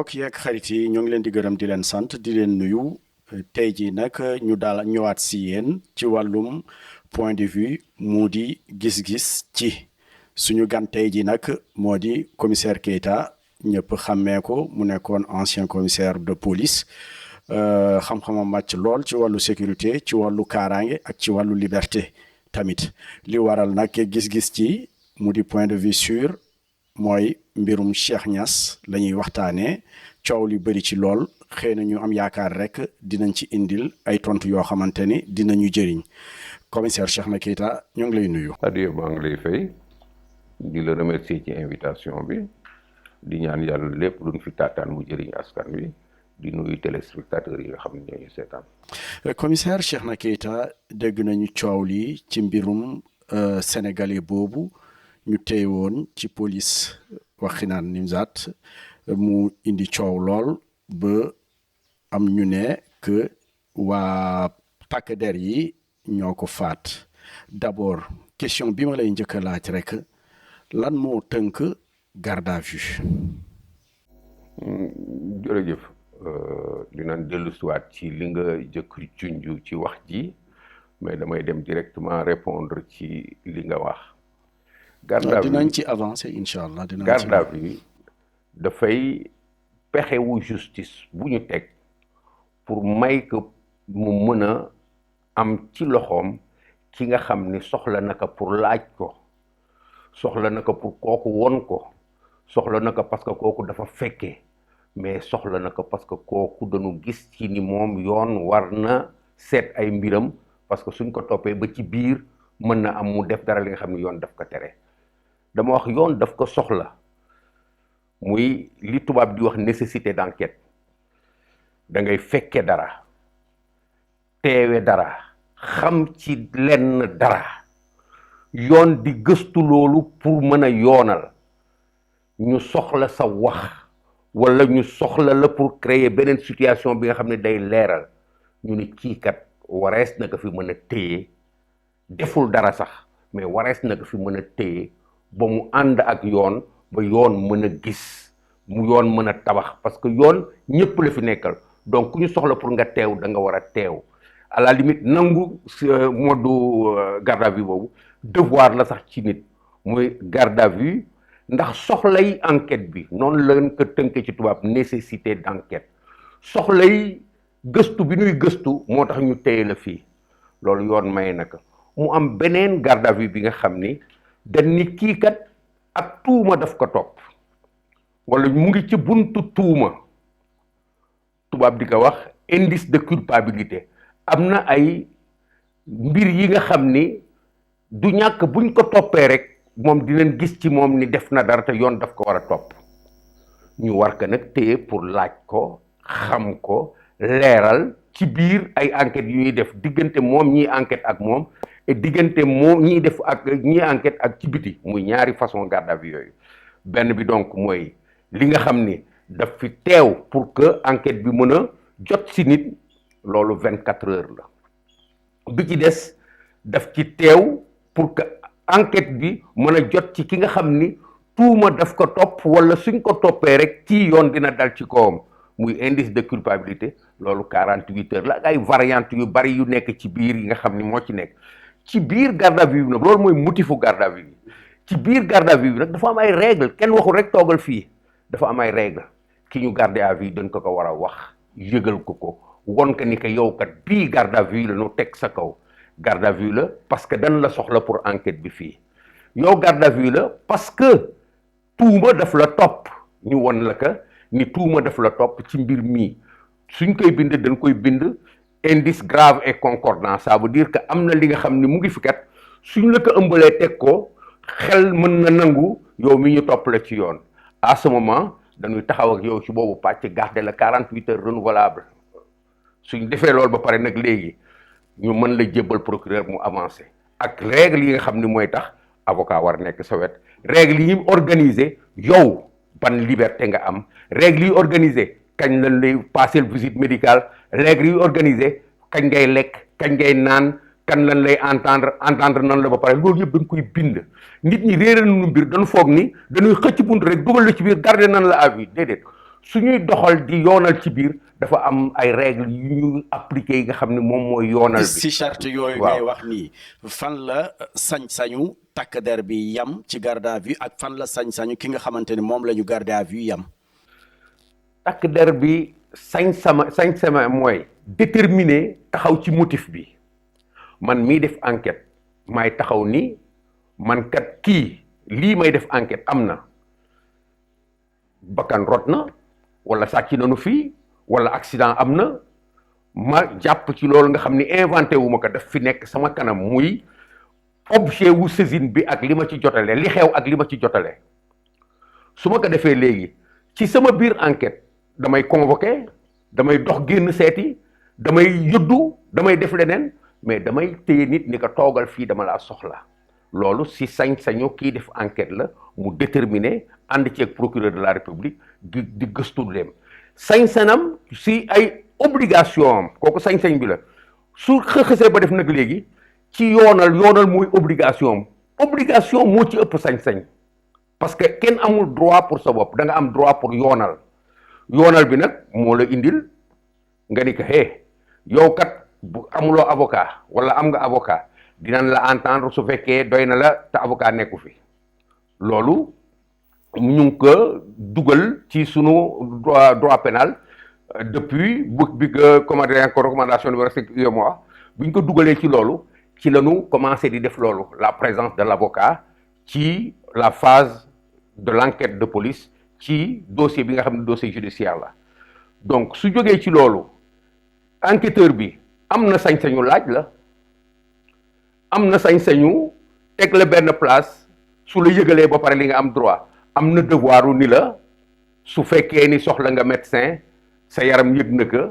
mbokk yeeg xarit yi ñoo ngi leen di gërëm di leen sant di leen nuyu tey jii nag ñu daal ñëwaat si yéen ci wàllum point de vue mu di gis-gis ci suñu gan tey jii nag moo di commissaire Keita ñëpp xàmmee ko mu nekkoon ancien commissaire de police xam-xamam màcc lool ci wàllu sécurité ci wàllu kaaraange ak ci wàllu liberté tamit li waral nag gis-gis ci mu di point de vue sur mooy mbirum Cheikh Niass la ñuy waxtaanee coow li bëri ci lool xëy na ñu am yaakaar rek dinañ ci indil ay tontu yoo xamante ni dinañu jëriñ commissaire Cheikhna Keita ñu ngi lay nuyu. Adieu, maa ngi lay fay di la remercier ci invitation bi di ñaan yàlla lépp luñ fi taataan mu jëriñ askan wi di nuyu téléspectateurs yi nga xam ne ñooñu seetaan. commissaire Cheikhna Keita dégg nañu coow li ci mbirum sénégalais boobu. ñu téye woon ci police Wakhinane Nimzatt mu indi coow lool ba am ñu ne que waa takk der yi ñoo ko faat d'abord question bi ma lay njëkk a laaj rek lan moo tënk garde à vue. jërëjëf dinañ dellusiwaat ci li nga jëkk junj ci wax ji mais damay dem directement répondre ci li nga wax. garde à vue dinañ ci avancer incha allah. garde à vue dafay pexewu justice bu ñu teg pour may ko mu mën a am ci loxoom ki nga xam ni soxla na ko pour laaj ko soxla na ko pour kooku won ko soxla na ko parce que kooku dafa fekkee mais soxla na ko parce que kooku dañu gis ci ni moom yoon war na seet ay mbiram parce que suñ ko toppee ba ci biir mën na am mu def dara li nga xam ni yoon daf ko tere. dama wax yoon daf ko soxla muy li tubaab di wax nécessité d'enquête da ngay fekke dara teewe dara xam ci lenn dara yoon di gëstu loolu pour mën a yoonal ñu soxla sa wax walla ñu soxla la pour créer beneen situation bi nga xam ne day leeral ñu ni kii kat warees na ko fi mën a téye deful dara sax mais warees na ko fi mën a téye ba mu ànd ak yoon ba yoon mën a gis mu yoon mën a tabax parce que yoon ñëpp la fi nekkal donc ku ñu soxla pour nga teew da nga war a teew à la limite nangu mode garde à vue boobu devoir la sax ci nit mooy garde à vue ndax soxlay enquête bi noonu lañ ko tënke ci tubaab nécessité d'enquête soxlay gëstu bi ñuy gëstu moo tax ñu téye la fii loolu yoon may na ko mu am beneen garde à vue bi nga xam ni dañ ni kii kat ak tuuma daf ko topp wala mu ngi ci buntu tuuma tubaab di ko wax indice de culpabilité am na ay mbir yi nga xam ni du ñàkk buñ ko toppee rek moom dinañ gis ci moom ni def na dara te yoon daf ko war a topp ñu war ko nag téye pour laaj ko xam ko leeral ci biir ay enquêtes yu ñuy def diggante moom ñiy enquête ak moom et diggante moo ñiy def ak ñi enquête ak ci biti muy ñaari façon garde à vue yooyu benn bi donc mooy li nga xam ni daf fi teew pour que enquête bi mën a jot si nit loolu 24 heures la bi ci des daf ci teew pour que enquête bi mën a jot ci ki nga xam ni tuuma daf ko topp wala suñ ko toppee rek ci yoon dina dal ci kawam muy indice de culpabilité loolu 48 heures la ak ay variantes yu bari yu nekk ci biir yi nga xam ni moo ci nekk ci biir garde à vue bi nag loolu mooy motifu garde à vue bi ci biir garde à vue bi nag dafa am ay règle kenn waxul rek toogal fii dafa am ay règle ki ñu garde à vue dañ ko ko war a wax yëgal ko won ko ni que yow kat bii garde à vue la ñu teg sa kaw garde à vue la parce que dañ la soxla pour enquête bi fii yow garde à vue la parce que tuuma daf la topp ñu won la ka ni tuuma daf la topp ci mbir mii suñ koy bind dañ koy bind indice grave et concordant ça veut dire que am na li nga xam ni mu ngi fi kat suñ la ko ëmbalee teg ko xel mën na nangu yow mi ñu topp la ci yoon à ce moment dañuy taxaw ak yow ci boobu pàcc garder la 48 heures renouvelable suñ defee loolu ba pare nag léegi ñu mën la jébbal procureur mu avancé ak règle yi nga xam ni mooy tax avocat war nekk sa wet règle yi organiser yow ban liberté nga am règle yi organiser kañ lañ lay passer visite médicale règle yi organiser kañ ngay lekk kañ ngay naan kan lañ lay entendre nan la ba pare loolu yëpp dañ koy bind nit ñi réeral nu mbir dañu foog ni dañuy xëcc bunt rek dugal la ci biir garder nan la à vue déedéet suñuy doxal di yoonal ci biir dafa am ay règles yu ñu appliqué yi nga xam ne moom mooy yoonal bi. si charte yooyu ngay wax nii fan la sañ-sañu takk der bi yam ci garde à vue ak fan la sañ-sañu ki nga xamante ni moom la ñu garde à vue yam. takk der bi sañ-sama mooy déterminer taxaw ci motif bi man mii def enquête maay taxaw ni man kat kii lii may def enquête am na bakkan rot na wala sàcc nañu fii wala accident am na ma jàpp ci loolu nga xam ni inventé wu ma ko daf fi nekk sama kanam muy objet wu saisine bi ak li ma ci jotale li xew ak li ma ci jotale su ma ko defee léegi ci sama biir enquête damay convoqué damay dox génn seeti damay yëddu damay def leneen mais damay téye nit ni ko toogal fii dama laa soxla loolu si sañ-sañu kii def enquête la mu déterminer ànd ci ak procureur de la république di gëstu dem sañ-sañam si ay obligation am kooku sañ-sañ bi la su xësee ba def nag léegi ci yoonal mooy obligation moo ci ëpp sañ-sañ parce que kenn amul droit pour sa bopp da nga am droit pour yoonal bi nag moo la indil nga ni ko yow kat bu amuloo avocat wala am nga avocat dinañ la entendre su fekkee doy na la te avocat nekku fi loolu ñu ngi ko dugal ci sunu droit pénal depuis bi comment dire recommandation numéro 5 UEMOA bu ñu ko dugalee ci loolu ci la ñu commencé di def loolu la présence de l'avocat ci la phase de l'enquête de police ci dossier bi nga xam ne dossier judiciaire la donc su jógee ci loolu enquêteur bi am na sañ-sañu laaj la am na sañ-sañu teg la benn place su la yëgalee ba pare li nga am droit am na devoiru ni la su fekkee ni soxla nga médecin sa yaram yëg na ko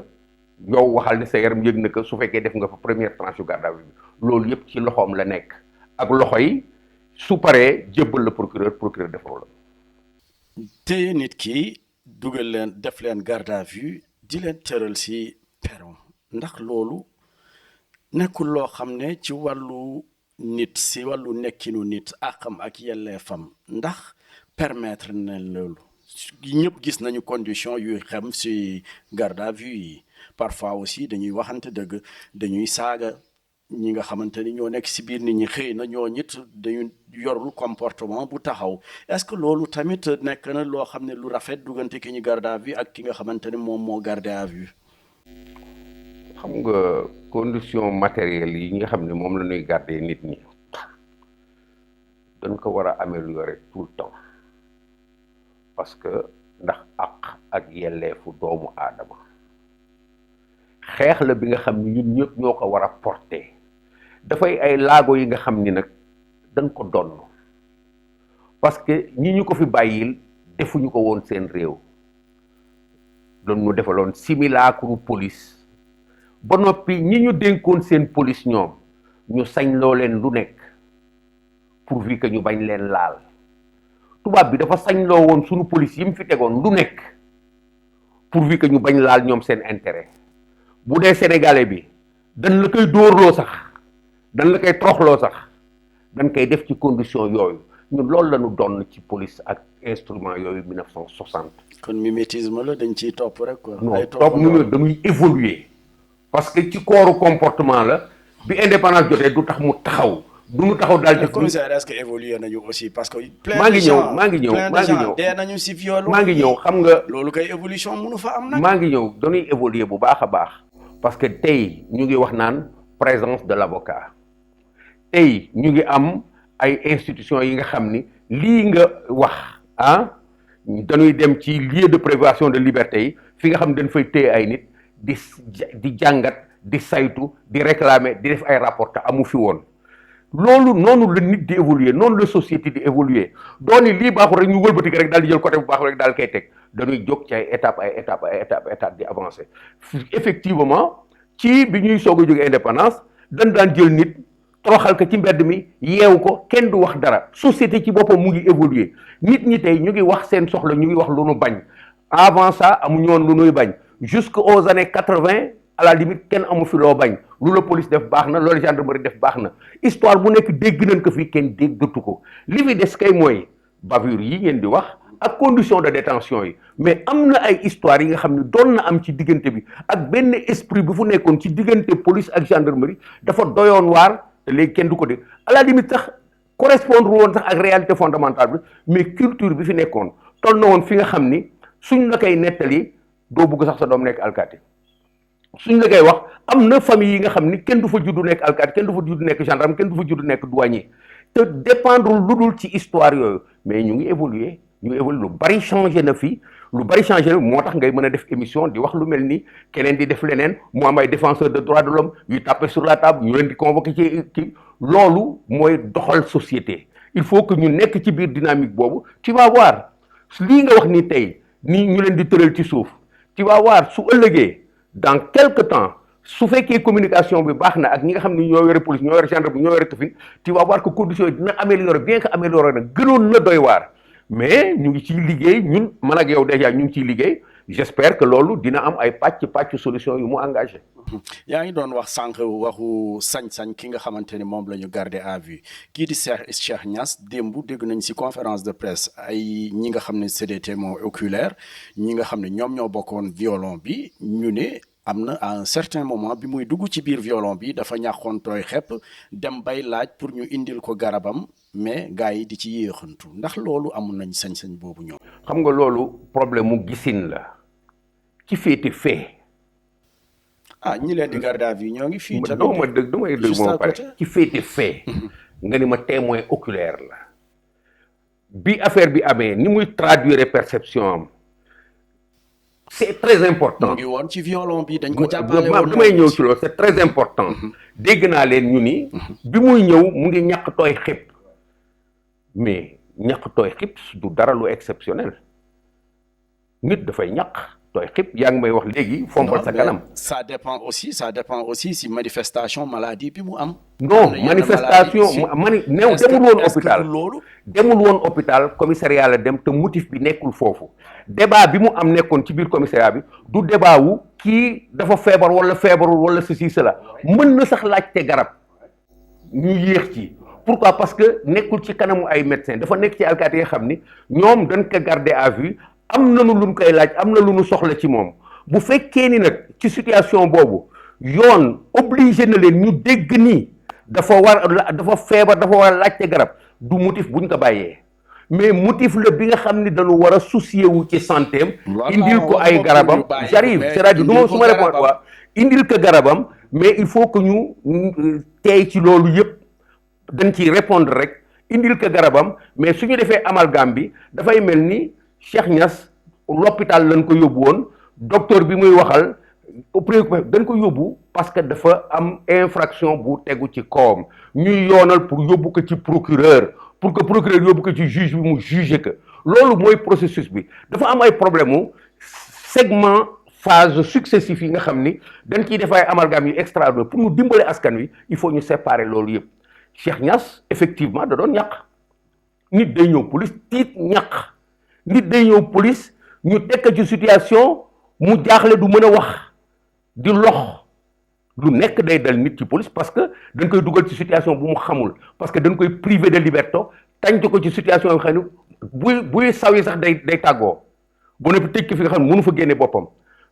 yow waxal ni sa yaram yëg na ko su fekkee def nga fa première tranche yu garde à vue bi loolu yëpp ci loxoom la nekk ak loxo yi su paree jébbal la procureur defaru la. te nit ki dugal leen def leen garde à vue di leen tëral si perron ndax loolu nekkul loo xam ne ci wàllu nit si wàllu nekkinu nit àqam ak yelleefam ndax permettre na loolu ñëpp gis nañu condition yuy xam si garde à vue yi parfois aussi dañuy waxante dëgg dañuy saaga ñi nga xamante ni ñoo nekk si biir nit ñi xëy na ñoo ñit dañu yorul comportement bu taxaw est-ce que loolu tamit nekk na loo xam ne lu rafet duggante ki ñu garde à vue ak ki nga xamante ne moom moo garde à vue. xam nga condition matérielle yi nga xam ne moom la ñuy garder nit ñi dañ ko war a améliorer tout le temps parce que ndax ak yelleefu doomu aadama xeex la bi nga xam ni ñun ñëpp ñoo ko war a porter dafay ay laago yi nga xam ni nag dañ ko donn parce que ñi ñu ko fi bàyyil defuñu ko woon seen réew doon ñu defaloon simulacre police ba noppi ñi ñu dénkoon seen police ñoom ñu sañ loo leen lu nekk pourvu que ñu bañ leen laal tubaab bi dafa sañ loo woon suñu police yi mu fi tegoon lu nekk pourvu que ñu bañ laal ñoom seen intérêt bu dee sénégalais bi dañ la koy dóorloo sax dañ la koy toroxloo sax dañ koy def ci condition yooyu ñun loolu la ñu doon ci police ak instrument yooyu 1960. kon mimétisme la dañ ciy topp rek quoi. non topp ñu dañuy évoluer parce que ci kooru comportement la bi indépendance jotee du tax mu taxaw du mu taxaw daal. commissaire est-ce que évoluer nañu aussi parce que. maa ngi ñëw dee nañu si viol. maa ngi ñëw xam nga. loolu kay évolution mënu fa am nag. maa ngi ñëw dañuy évoluer bu baax a baax. parce que tey ñu ngi wax naan présence de l'avocat tey ñu ngi am ay institutions yi nga xam ni lii nga wax dañuy dem ci lieu de privation de liberté yi fi nga xam ne dañ fay téye ay nit di jàngat di saytu di réclamer di def ay rapport te amu fi woon loolu noonu la nit di évoluer noonu la société di évoluer dooni lii baaxul rek ñu wëlbati rek daal di jël côté bu baaxul rek daal koy teg dañuy jóg ci ay étape di avancer effectivement ci bi ñuy soog a jóge indépendance dañ daan jël nit toroxal ko ci mbedd mi yeewu ko kenn du wax dara société ci boppam mu ngi évoluer nit ñi tey ñu ngi wax seen soxla ñu ngi wax lu nu bañ avant ça amuñu woon lu nuy bañ jusqu'aux années 80 à la limite kenn amu fi loo bañ lu la police def baax na loolu gendarmerie def baax na histoire bu nekk dégg nañ ko fii kenn déggatu ko li fi des kay mooy bavure yi ngeen di wax ak condition de détention yi mais am na ay histoire yi nga xam ne doon na am ci diggante bi ak benn esprit bi fu nekkoon ci diggante police ak gendarmerie dafa doyoon waar te léegi kenn du ko dégg à la limite sax correspondre woon sax ak réalité fondamentale bi mais culture bi fi nekkoon toll na woon fi nga xam ni suñ la koy nettali doo bëgg sax sa doom nekk alkaati suñ la koy wax am na famille yi nga xam ni kenn du fa juddu nekk alkaati kenn du fa juddu nekk gendarme kenn du fa juddu nekk douanier te dépendre lu dul ci histoire yooyu mais ñu ngi évoluer lu bari changé na fii lu bari changé na moo tax ngay mën a def émission di wax lu mel ni keneen di def leneen mu am ay défenseurs de droits de l'homme yuy taper sur la table ñu leen di convoquer ci loolu mooy doxal société il faut que ñu nekk ci biir dynamique boobu tu vas voir lii nga wax ni tey ni ñu leen di tëral ci suuf tu vas voir su ëllëgee dans quelque temps su fekkee communication bi baax na ak ñi nga xam ne ñoo yore police ñoo yore gendarmerie ñoo yore tafin tu vas voir que conditions yi dina améliorer bien que améliorer na gënoon na doy waar mais ñu ngi ciy liggéey ñun man ak yow déjà ñu ngi ciy liggéey j'espère que loolu dina am ay pàcc solution yu mu engagé. yaa ngi doon wax sànq waxu sañ-sañ ki nga xamante ni moom la ñu garder à vue kii di Cheikh Niass démb dégg nañ ci conférence de presse ay ñi nga xam ne c'est des témoins oculaires ñi nga xam ne ñoom ñoo bokkoon violon bi ñu ne am na à un certain moment bi muy dugg ci biir violon bi dafa ñàkkoon tooy xepp dem bay laaj pour ñu indil ko garabam mais gars yi di ci yéexantu ndax loolu amul nañ sañ-sañ boobu ñoom. xam nga loolu problème mu gisin la ci féete fee. ñi leen di garder à vue ñoo ngi fii. tamit damay dëgg moo pare ci féete fee. nga ni ma témoin oculaire la. bi affaire bi amee ni muy traduire perception am. c'est très important. mu ngi woon ci violon bi dañ ko jàppale woon damay ñëw ci loolu c'est très important. dégg naa leen ñu ni. bi muy ñëw mu ngi ñàkk tooy xib. mais ñàkk tooy xib du dara lu exceptionnel nit dafay ñàkk tooy xib yaa ngi may wax léegi fompal sa kanam. ça dépend aussi si manifestation maladie bi mu am. non manifestation demul woon hôpital commissariat la dem te motif bi nekkul foofu débat bi mu am nekkoon ci biir commissariat bi du débat wu kii dafa feebar wala feebarul wala ceci cela mën na sax laajte garab ñu yéex ci. pourquoi parce que nekkul ci kanamu ay médecin dafa nekk ci alkaati yi xam ni ñoom dañ ko garder à vue am nañu luñ koy laaj am na lu ñu soxla ci moom bu fekkee ni nag ci situation boobu yoon obligé na leen ñu dégg ni dafa feebar dafa war a laajte garab du motif buñ ko bàyyee mais motif la bi nga xam ni dañu war a soucier wu ci santéem indil ko ay garabam j'arrive c'est-à-dire du ma su ma répondre waa indil ko garabam mais il faut que ñu teey ci loolu yëpp dañ ciy répondre rek indil ko garabam mais su ñu defee amalgame bi dafay mel ni Cheikh Niass l'hôpital lañ ko yóbbu woon docteur bi muy waxal préoccupé dañ ko yóbbu parce que dafa am infraction bu tegu ci kawam ñuy yoonal pour yóbbu ko ci procureur pour que procureur yóbbu ko ci juge bi mu juger que loolu mooy processus bi dafa am ay problème mu segment phase successif yi nga xam ni dañ ciy def ay amalgame yu extraordinaire pour ñu dimbale askan wi il faut ñu séparer loolu yëpp Cheikh Niass effectivement da doon ñàkk nit day ñëw police tiit ñàkk nit day ñëw police ñu tekk ci situation mu jaaxle du mën a wax di lox lu nekk day dal nit ci police parce que dañ koy dugal ci situation bu mu xamul parce que dañ koy privé de liberté tànc ko ci situation yoo xam ne buy saw yi sax day tàggoo bu ne tëj ko fi nga xam ne mënu fa génne boppam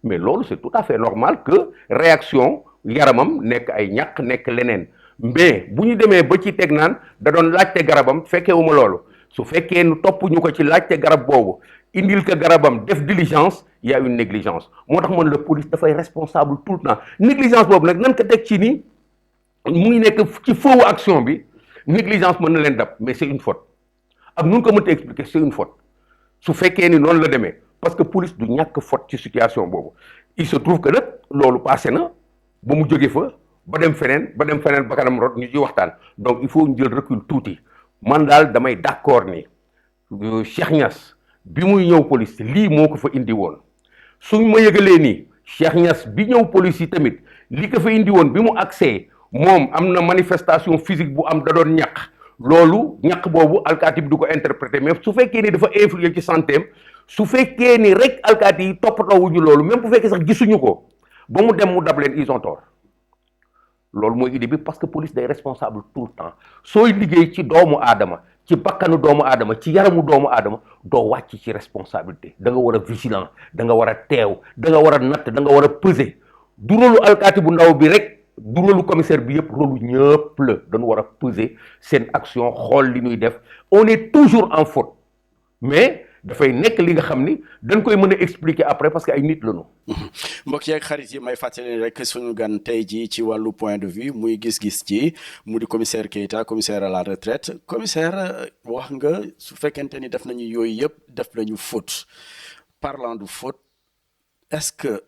mais loolu c'est tout à fait normal que réaction yaramam nekk ay ñàkk nekk leneen mais bu ñu demee ba ci teg naan da doon laajte garabam fekkewuma loolu su fekkee nu topp ñu ko ci laajte garab boobu indil ko garabam def diligence il y a une négligence moo tax man la police dafay responsable tout le temps négligence boobu nag nan ko teg ci ni mu ngi nekk ci feu action bi négligence mën na leen dab mais c'est une faute ak nun ko mënta expliquer c'est une faute su fekkee ni noonu la demee parce que police du ñàkk faute ci situation boobu il se trouve que nag loolu passé na ba mu jóge fa ba dem feneen ba kanam rot ñu ci waxtaan donc il faut ñu jël recul tuuti man daal damay d'accord ni Cheikh Niass bi muy ñëw police lii moo ko fa indi woon suñ ma yëgalee nii Cheikh Niass bi ñëw police yi tamit li ko fa indi woon bi mu accès moom am na manifestation physique bu am da doon ñàkk loolu ñàkk boobu alkaati bi du ko interpréter mais su fekkee ni dafa influer ci santéem su fekkee ni rek alkaati yi toppatoo wuñu loolu même bu fekkee sax gisuñu ko ba mu dem mu dab leen ils ont tort loolu mooy idée bi parce que police day responsable tout le temps sooy liggéey ci doomu aadama ci bakkanu doomu aadama ci yaramu doomu aadama doo wàcc ci responsabilité da nga war a vigilant da nga war a teew da nga war a natt da nga war a peser du rôlu alkaati bu ndaw bi rek du rôlu commissaire bi yëpp rôlu ñëpp la dañu war a peser seen action xool li ñuy def on est toujours en faute mais dafay nekk li nga xam ni dañ koy mën a expliquer après parce que ay nit lañu. mbokk yeeg xarit yi may fàttali rek suñu gan tey jii ci wàllu point de vue muy gis-gis ci mu di commissaire Keita commissaire à la retraite commissaire wax nga su fekkente ni def nañu yooyu yëpp def nañu faute parlant de faute est-ce que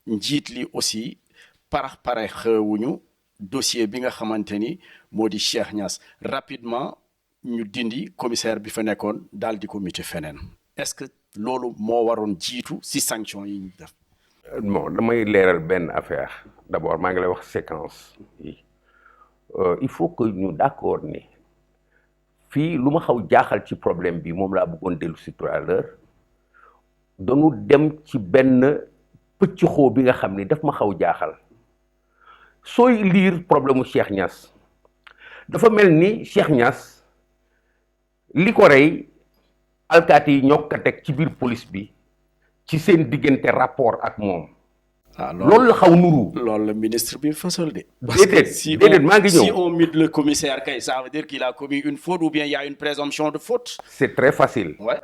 njiit li aussi pare xewuñu dossier bi nga xamante ni moo di Cheikh Niass rapidement. ñu dindi commissaire bi fa nekkoon daal di ko muté feneen est-ce que loolu moo waroon jiitu si sanction yi ñu def. bon damay leeral benn affaire d'abord maa ngi lay wax séquence yi il faut que ñu d'accord ni fii lu ma xaw jaaxal ci problème bi moom laa bëggoon dellu si tout à l'heure dañu dem ci benn pëcc xoo bi nga xam ni daf ma xaw jaaxal sooy lire problème mu Cheikh Niass dafa mel ni Cheikh Niass. li ko rey alkaati yi ñoo ko teg ci biir police bi ci seen diggante rapport ak moom. loolu la xaw nuru. loolu la ministre bi fësal de. déedéet maa ngi ñëw si on mute le commissaire kay ça veut dire qu'il a commis une faute ou bien il y a une présomption de faute. c'est très facile. ouais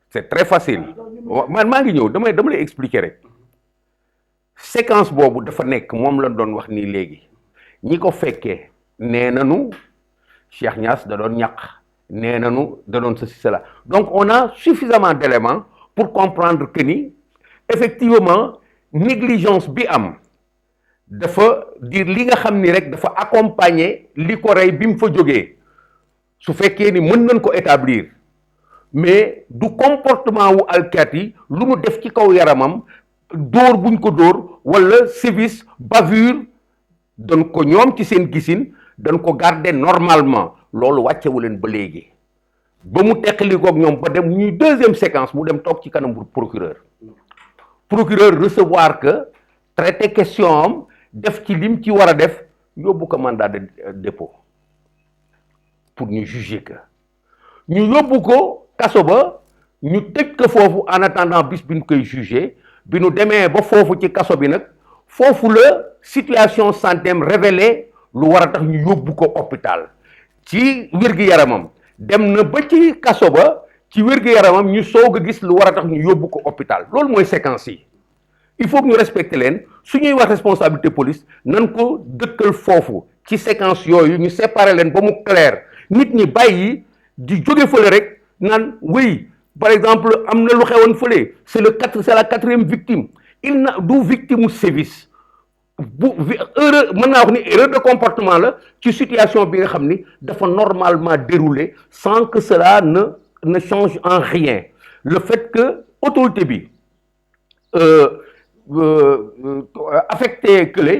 c'est très facile. man maa ngi ñëw dama lay expliquer rek séquence boobu dafa nekk moom la doon wax nii léegi ñi ko fekkee nee nañu Cheikh Niass da doon ñàq. nee nañu da doon ceci cela donc on a suffisamment d'éléments pour comprendre que ni effectivement négligence bi am dafa di li nga xam ni rek dafa accompagner li ko rey bi mu fa jógee su fekkee ni mën nañ ko établir mais du comportement wu alkaati yi lu mu def ci kaw yaramam dóor buñ ko dóor wala sévice bavure dañ ko ñoom ci seen gisin dañ ko garder normalement loolu wàccewu leen ba léegi ba mu teqali koog ñoom ba dem ñuy deuxième séquence mu dem toog ci kanam procureur recevoir que traité question am def ci lim ci war a def yóbbu ko mandat de dépôt pour ñu juger que ñu yóbbu ko kaso ba ñu tëj ko foofu en attendant bis bi ñu koy juger bi ñu demee ba foofu ci kaso bi nag foofu la situation santéem révélé lu war a tax ñu yóbbu ko hôpital ci wér-gu-yaramam dem na ba ci kaso ba ci wér-gu-yaramam ñu soog a gis lu war a tax ñu yóbbu ko hôpital loolu mooy séquence yi il faut que ñu respecter leen su ñuy wax responsabilité police nan ko dëkkal foofu ci séquence yooyu ñu séparer leen ba mu clair nit ñi bàyyi di jóge fële rek naan oui par exemple am na lu xewoon fële c'est la quatrième victime il na du victime sévice erreur mën naa wax ni erreur de comportement la ci situation bi nga xam ni dafa normalement déroulé sans que cela ne change en rien le fait que autorité bi affecté kële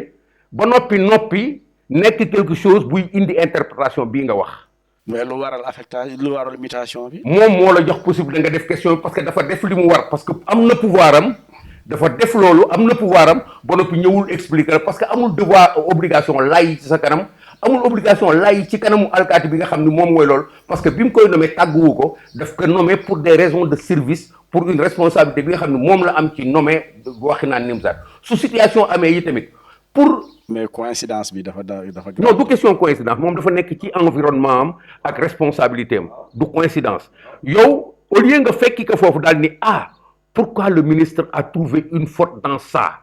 ba noppi nekk quelque chose buy indi interprétation bii nga wax. mais lu waral affectation lu waral mutation bi. moom moo la jox possible da nga def question parce que dafa def li mu war parce que am na pouvoir am. dafa def loolu am na pouvoir am ba noppi ñëwul expliquer parce que amul devoir obligation lay ci sa kanam amul obligation lay ci kanamu alkaati bi nga xam ni moom mooy loolu parce que bi mu koy nommé tàgguwu ko daf ko nommé pour des raisons de service pour une responsabilité bi nga xam ni moom la am ci nommé waxi naan Nimzatt su situation amee yi tamit pour. mais coïncidence bi dafa. non du question coïncidence moom dafa nekk ci environnement am ak responsabilité am du coïncidence yow au lieu nga fekki ko foofu daal ni pourquoi le ministre a trouvé une faute dans ça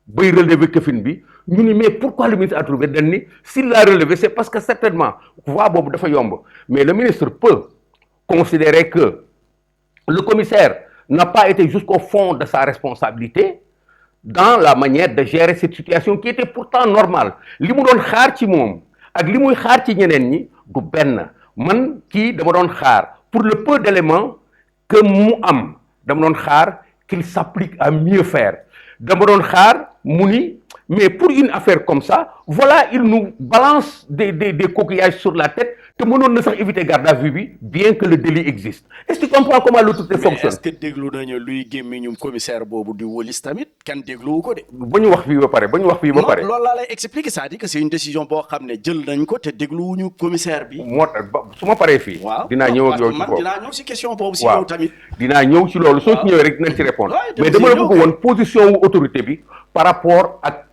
bay relever këfin bi ñu ni mais pourquoi le ministre a trouvé dañ ni s'il l'a relevé c'est parce que certainement voie boobu dafa yomb mais le ministre peut considérer que le commissaire n'a pas été jusqu'au fond de sa responsabilité dans la manière de gérer cette situation qui était pourtant normale li mu doon xaar ci moom ak li muy xaar ci ñeneen ñi du benn man kii dama doon xaar pour le peu d'éléments que mu am dama doon xaar qu'il s'applique à mieux faire dama doon xaar mu ni mais pour une affaire comme ça voilà il nous balance des coquillages sur la tête te mënoon na sax éviter garde à vue bi bien que le délit existe. Est-ce que tu comprends comment l'autorité fonctionne? est-ce que déglu nañu luy gémmiñum commissaire boobu di wëlis tamit kenn dégluwu ko de. ba ñu wax fii ba pare loolu laa lay expliquer, c'est-à-dire que c'est une décision boo xam ne jël nañ ko te dégluwuñu commissaire bi. moo tax su ma paree fii. waaw dinaa ñëw ak yow ci boobu dinaa ñëw si question boobu si yow tamit. dinaa ñëw ci loolu soo ci ñëwee rek dinañ ci répondre mais dama la bëgg woon position wu autorité bi par rapport ak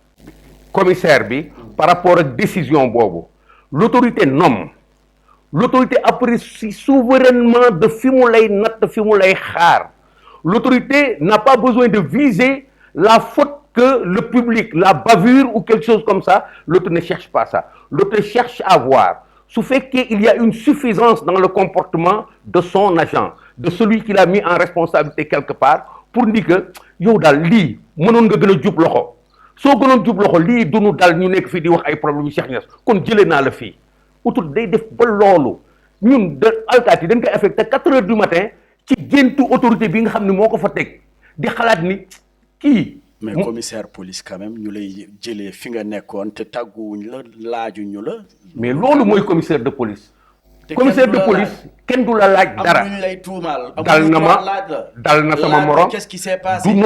commissaire bi par rapport ak décision boobu. L'autorité nomme. L'autorité apprécie souverainement de fi mu lay natt fi mu lay xaar. L'autorité n'a pas besoin de viser la faute que le public, la bavure ou quelque chose comme ça. L'autre ne cherche pas ça. L'autre cherche à voir su fekkee il y a une suffisance dans le comportement de son agent, de celui qui l'a mis en responsabilité quelque part pour dire que yow daal lii mënoon nga gën a jub loxo soo gënoon jub loxo lii dunu dal ñu nekk fii di wax ay problème yu Cheikh Niass kon jëlee naa la fii utul day def ba loolu ñun de alkaati dañ koy affecté 4 heures du matin ci géntu autorité bi nga xam ne moo ko fa teg di xalaat ni kii. mais commissaire police quand même ñu lay jëlee fi nga nekkoon te tàgguwuñ la laajuñu la. mais loolu mooy commissaire de police. commissaire de police kenn du la laaj dara. amuñu lay tuumaal dal na ma dal na sama morom qu'est-ce qui s'est passé du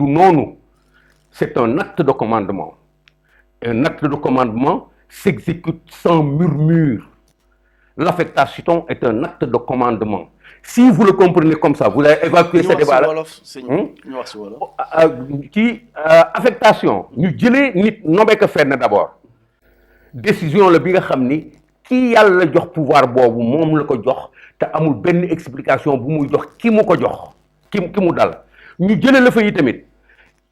noonu. C'est un acte de commandement. Un acte de commandement s'exécute sans murmure. L'affectation est un acte de commandement. Si vous le comprenez comme ça, vous avez évacué ce débat-là. Affectation, ñu jëlee nit nommé ko fenn d'abord. Décision la bi nga xam ni ki yàlla jox pouvoir boobu moom la ko jox te amul benn explication bu muy jox ki mu ko jox ki mu dal. ñu jëlee la fa yi tamit.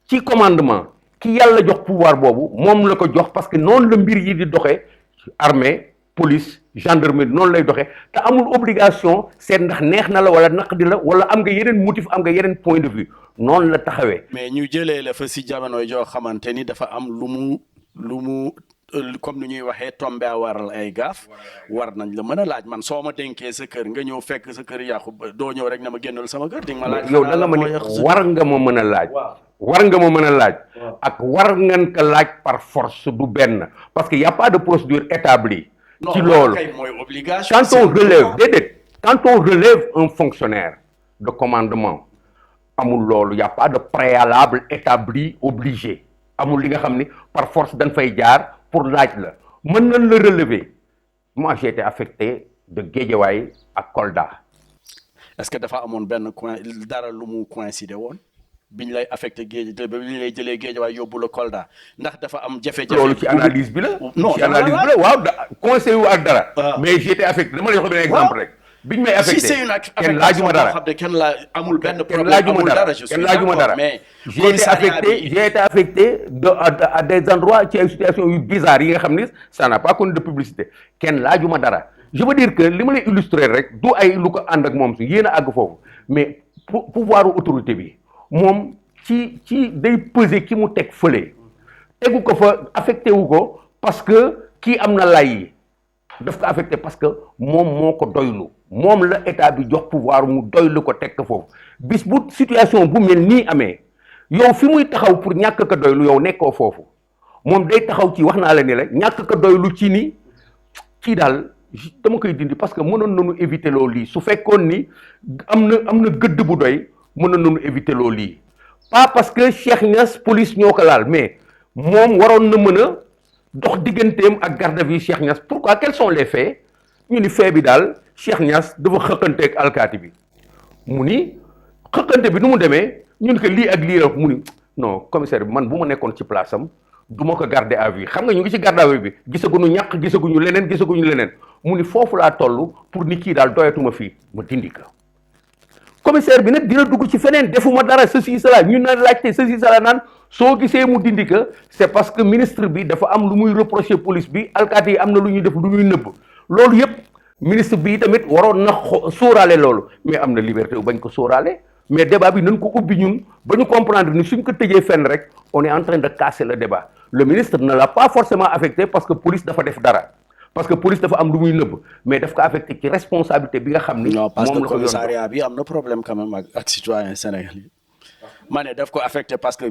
ci commandement ki yàlla jox pouvoir boobu moom la ko jox parce que noonu la mbir yi di doxee armée police gendarmerie noonu lay doxee te amul obligation seet ndax neex na la wala naqdi la wala am nga yeneen motif am nga yeneen point de vue noonu la taxawee. mais ñu jëlee la fa si jamono joo xamante ni dafa am lu mu comme ni ñuy waxee tombé a waral ay gaaf war nañ la mën a laaj man soo ma dénkee sa kër nga ñëw fekk sa kër yàqu doo ñëw rek na ma génnal sama kër di nga ma laaj. yow da nga ma ne war nga ma mën a laaj. war nga ma mën a laaj. ak war ngeen ko laaj par force du benn parce que y a pas de procédure établie. ci loolu mooy obligation. quand on relève un fonctionnaire de commandement amul loolu y a pas de préalable établi obligé amul li nga xam ni par force dañ fay jaar pour laaj la mën nañ la relever. Moi j'ai été affecté de Guédiawaye à Kolda. est-ce que dafa amoon benn coin dara lu mu coïncider woon biñ lay affecté biñ lay jëlee Guédiawaye yóbbu la Kolda ndax dafa am jafe-jafe. loolu ci analyse bi la. non ci analyse bi la waaw conseil wu ak dara. mais j'ai été affecté dama lay jox benn exemple rek. biñ may affecté si c'est une kenn laajuma dara kenn la amul benn problème amul dara kenn laajuma dara mais j'ai été affecté à des endroits ci ay situations yu bizarres yi nga xam ni ça n'a pas connu de publicité kenn laajuma dara je veux dire que li ma lay illustrer rek du ay lu ko ànd ak moom si yéen a àgg foofu mais pouvoir autorité bi moom ci day peser ki mu teg fële tegu ko fa affecté wu ko parce que kii am na lay yi daf ko affecté parce que moom moo ko doylu moom la état bi jox pouvoir mu doylu ko teg ko foofu bis bu situation bu mel nii amee yow fi muy taxaw pour ñàkk ko doylu yow nekkoo foofu moom day taxaw ci wax naa la ni la ñàkk ko doylu ci ni kii daal dama koy dindi parce que mënoon nañu éviter loolu lii su fekkoon ni am na gëdd bu doy mënoon nañu éviter loolu lii pas parce que Cheikh Niass police ñoo ko laal mais moom waroon na mën a dox digganteem ak garde à vue Cheikh Niass pourquoi quels sont les faits ñu ni fait bi daal Cheikh Niass dafa xëqanteeg alkaati bi mu ni xëqante bi nu mu demee ñu ni que lii ak lii la mu ni non commissaire bi man bu ma nekkoon ci place am du ma ko garder à vue xam nga ñu ngi ci garde à vue bi gisaguñu ñàkk gisaguñu leneen mu ni foofu laa toll pour ni kii daal doyatuma fii ma dindi ko commissaire bi nag dina dugg ci feneen defuma dara ceci cela ñu na laajte ceci cela naan soo gisee mu dindi ko c'est parce que ministre bi dafa am lu muy reprocher police bi alkaati yi am na lu ñuy def lu ñuy nëbb loolu yëpp ministre bi tamit waroon na sóoraale loolu mais am na liberté bu bañ ko sóoraale mais débat bi nañ ko ubbi ñun ba ñu comprendre ni suñ ko tëjee fenn rek on est en train de casser le débat le ministre ne l'a pas forcément affecté parce que police dafa def dara parce que police dafa am lu muy nëbb mais daf ko affecté ci responsabilité bi nga xam ni. non parce que commissariat bi am na problème quand même ak citoyen sénégalais ma ne daf ko affecté parce que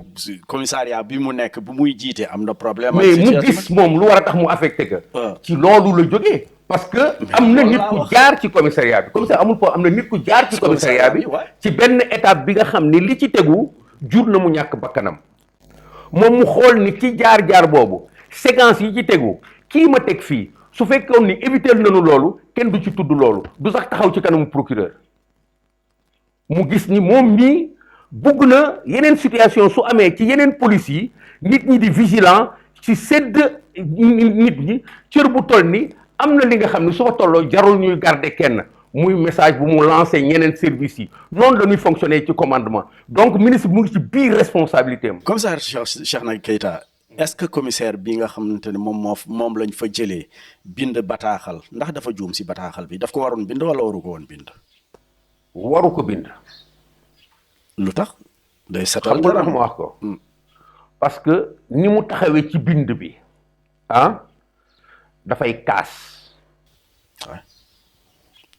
commissariat bi mu nekk bu muy jiite am na problème. mais mu gis moom lu war a tax mu affecté que. ci loolu la jógee parce que am na nit ku jaar ci commissariat bi commissaire amul po am na nit ku jaar ci commissariat bi ci benn étape bi nga xam ni li ci tegu jur na mu ñàkk bakkanam moom mu xool ni ci jaar-jaar boobu séquence yi ci tegu kii ma teg fii su fekkoon ni éviter nañu loolu kenn du ci tudd loolu du sax taxaw ci kanamu procureur mu gis ni moom mii bugg na yeneen situation su amee ci yeneen police yi nit ñi di vigilant ci sedd nit ñi cër bu toll ni am na li nga xam ne su fa tolloo jarul ñuy garder kenn muy message bu mu lancé ñeneen services yi noonu la ñuy fonctionner ci commandement donc ministre mu ngi ci biir responsabilité am. commissaire Cheikhna Keita est-ce que commissaire bi nga xamante ne moom lañ fa jëlee bind bataaxal ndax dafa juum si bataaxal bi daf ko waroon bind wala waru ko woon bind. waru ko bind. lu tax day setal xam nga ma wax ko. parce que ni mu taxawee ci bind bi dafay kaas.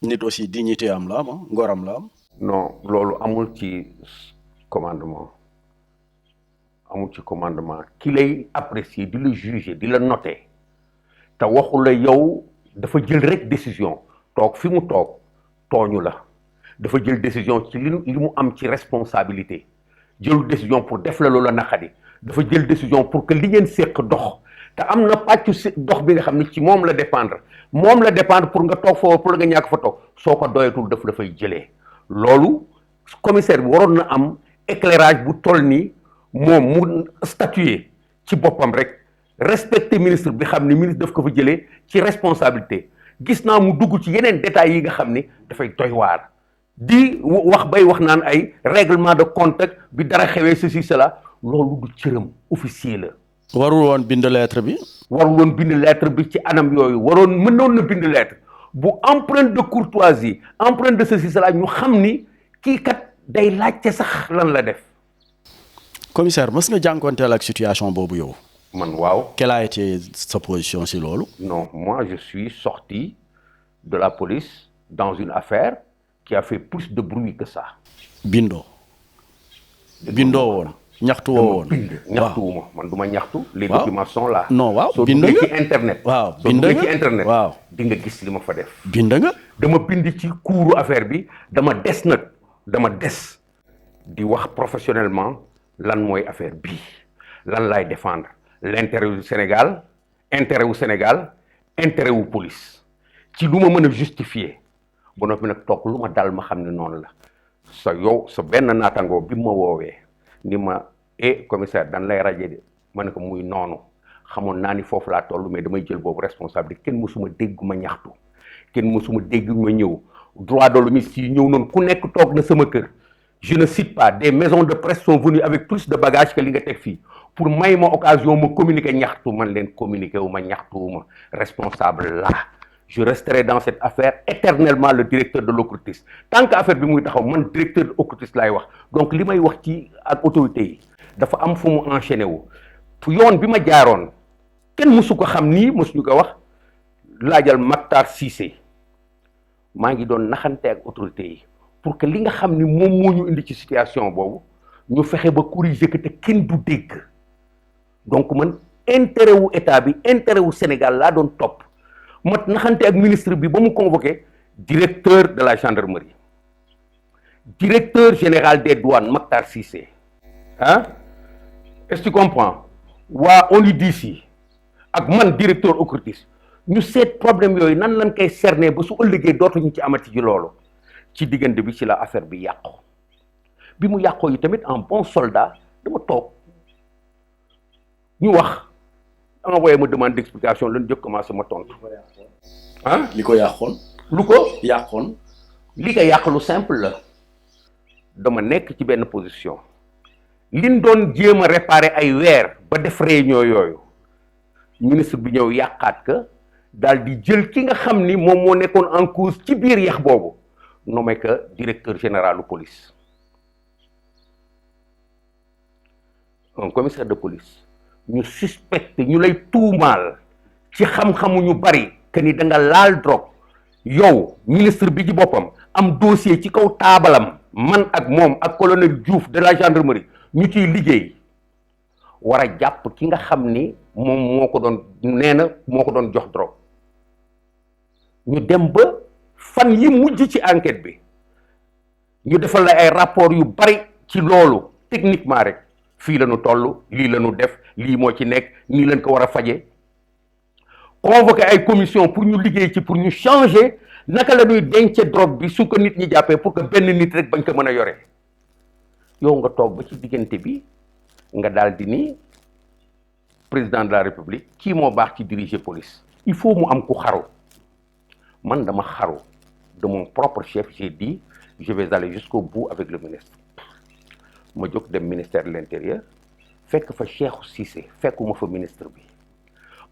nit aussi dignité am la am ngoram la am. non loolu amul ci commandement ki lay apprécier di la juger di la noter te waxu la yow dafa jël rek décision toog fi mu toog tooñu la dafa jël décision ci li mu am ci responsabilité jël décision pour def la loola naqadi dafa jël décision pour que li ngeen séq dox te am na pàccu dox bi nga xam ne ci moom la dépendre pour nga toog foofu pour nga ñàkk fa toog soo ko doyatul daf dafay jëlee loolu commissaire bi waroon na am éclairage bu toll ni moom mu statuer ci boppam rek respecter ministre bi xam ni ministre daf ko fa jëlee ci responsabilité gis naa mu dugg ci yeneen détails yi nga xam ni dafay doy waar di wax naan ay règlement de compte bi dara xewee ceci cela loolu du cëram officier la. warul woon bind lettre bi. Ci anam yooyu mënoon na bind lettre bu empreinte de courtoisie empreinte de ceci cela ñu xam ni kii kat day laajte sax lan la def. commissaire mës nga jànkonteel ak situation boobu yow. man waaw. quelle a été sa position si loolu. non moi je suis sorti de la police dans une affaire qui a fait plus de bruit que ça. bindoo woon. ñaxtuwuma man du ma ñaxtu. les documents sont là. non waaw bind nga ci internet. waaw di nga gis li ma fa def. bind nga. dama bind ci kuuru affaire bi dama des di wax professionnellement lan mooy affaire bii lan laay défendre l'intérêt du Sénégal intérêt wu police ci lu ma mën a justifier ba noppi nag toog lu ma dal ma xam ne noonu la sa benn naatangoo bi ma woowee. ni ma commissaire dan lay raje de ma ne ko muy noonu xamoon naa ni foofu laa toll mais damay jël boobu responsabilité kenn mësuma dégg ma ñaxtu kenn mësuma dégg ma ñëw droit de l'homme yi ñëw noonu ku nekk toog na sama kër je ne cite pas des maisons de presse sont venues avec plus de bagages que li nga teg fii pour may ma occasion ma communiquer ñaxtu man leen communiquer wu ma ñaxtuwuma responsable là je resterai dans cette affaire éternellement le directeur de l'OCRTIS tant que affaire bi muy taxaw man directeur de l'OCRTIS laay wax donc li may wax ci ak autorités yi dafa am fu mu enchaîné wu yoon bi ma jaaroon kenn mësu ko xam nii mësuñu ko wax laajal Mactar Cissé maa ngi doon naxante ak autorités yi pour que li nga xam ni moom moo ñu indi ci situation boobu ñu fexe ba corriger que te kenn du dégg donc man intérêt wu état bi intérêt wu Sénégal laa doon topp ma naxante ak ministre bi ba mu convoqué directeur de la gendarmerie directeur général des douanes Mactar Cissé est-ce que tu comprends waa ONUDIS ak man directeur OCRTIS ñu seet problème yooyu nan lañ koy cerner ba su ëllëgee dootuñu ci amati ci loolu ci diggante bi ci la affaire bi yàqu bi mu yàqoo yi tamit en bon soldat dama toog ñu wax envoyé ma demande d'explication lan jëkk commencé ma tontu li ko yàqoon li ko yàq lu simple la dama nekk ci benn position liñ doon jéem a réparer ay weer ba def réunion yooyu ministre bi ñëw yàqaat ka daal di jël ki nga xam ni moom moo nekkoon en cause ci biir yax boobu nommé que directeur général de police un commissaire de police ñu suspecté ñu lay tuumaal ci xam-xamu ñu bari que ni da nga laal drogue yow ministre bi ci boppam am dossier ci kaw taabalam man ak moom ak colonel Diouf de la gendarmerie ñu ciy liggéey war a jàpp ki nga xam ni moom moo ko doon nee na moo ko doon jox drogue ñu dem ba fan yi mujj ci enquête bi ñu defal la ay rapport yu bari ci loolu techniquement rek fii la ñu toll lii la ñu def lii moo ci nekk nii lañ ko war a faje convoqué ay commission pour ñu liggéey ci pour ñu changer naka la ñuy denc drogue bi su ko nit ñi jàppee pour que benn nit rek bañ ko mën a yore yow nga toog ba ci diggante bi nga daal di ni président de la république kii moo baax ci diriger police il faut mu am ku xaru man dama xaru de mon propre chef j'ai dit je vais aller jusqu'au bout avec le ministre ma jóg dem ministère de l'intérieur fekk fa Cheikhou Cissé fekkuma fa ministre bi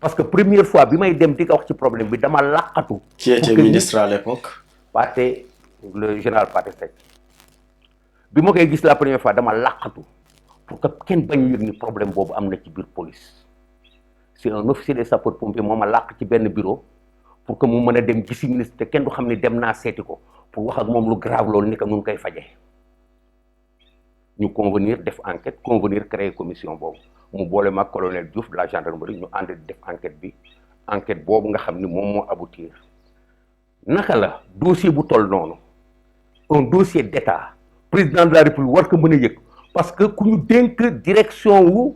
parce que première fois bi may dem di ko wax ci problème bi dama laqatu. Qui était ministre à l'époque? Pathé, le général Pathé Seck bi ma koy gis la première fois dama laqatu pour que kenn bañ yëg ni problème boobu am na ci biir police c'est un officier des sapeurs-pompiers moo ma laq ci benn bureau pour que mu mën a dem gisi ministre te kenn du xam ne dem naa seeti ko pour wax ak moom lu grave loolu ni que nun koy faje ñu convenir def enquête convenir créer commission boobu mu boole ma colonel Diouf de la gendarmerie ñu ànd def enquête bi enquête boobu nga xam ni moom moo aboutir naka la dossier bu toll noonu un dossier d'état président de la république war ko mën a yëg parce que ku ñu dénk direction wu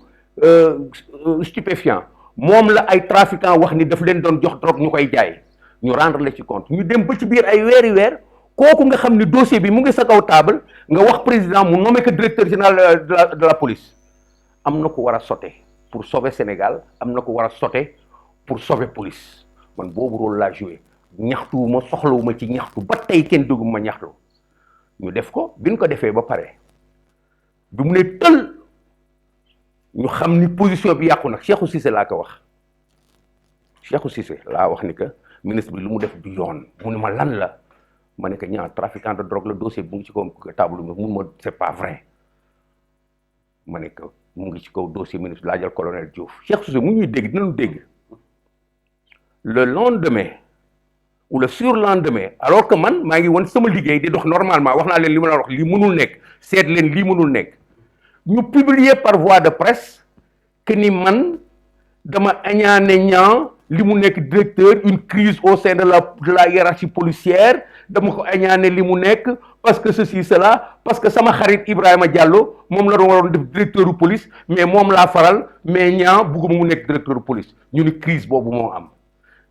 stupéfiant moom la ay trafiquants wax ni daf leen doon jox drogue ñu koy jaay ñu rendre la ci compte ñu dem ba ci biir ay weeri weer kooku nga xam ni dossier bi mu ngi sa kaw table nga wax président mu nommé que directeur général de la police am na ko war a sauter pour sauver Sénégal am na ko war a sauter pour sauver police man boobu rôle laa joué ñaxtuwuma soxlawuma ci ñaxtu ba tey kenn dégguma ñaxtu ñu def ko bi ñu ko defee ba pare bi mu ne tël ñu xam ni position bi yàqu nag Cheikhou Cissé laa ko wax Cheikhou Cissé laa wax ni que ministre bi lu mu def du yoon mu ne ma lan la ma ne que ñaar trafiquant de drogue la dossier bi mu ngi ci kaw table bi mun ma c'est pas vrai ma ne que mu ngi ci kaw dossier ministre laajal colonel Diouf Cheikhou Cissé mu ñuy dégg dinañu dégg le lendemain ou le surlendemain alors que man maa ngi woon sama liggéey di dox normalement wax naa leen li ma la wax lii mënul nekk seet leen lii mënul nekk ñu publier par voie de presse que ni man dama añaane ñaa li mu nekk directeur une crise au sein de la hiérarchie policière dama ko añaane li mu nekk parce que ceci cela parce que sama xarit Ibrahima Diallo moom la doon waroon def directeur de police mais moom laa faral mais ñaa bugguma mu nekk directeur de police ñu ni crise boobu moo am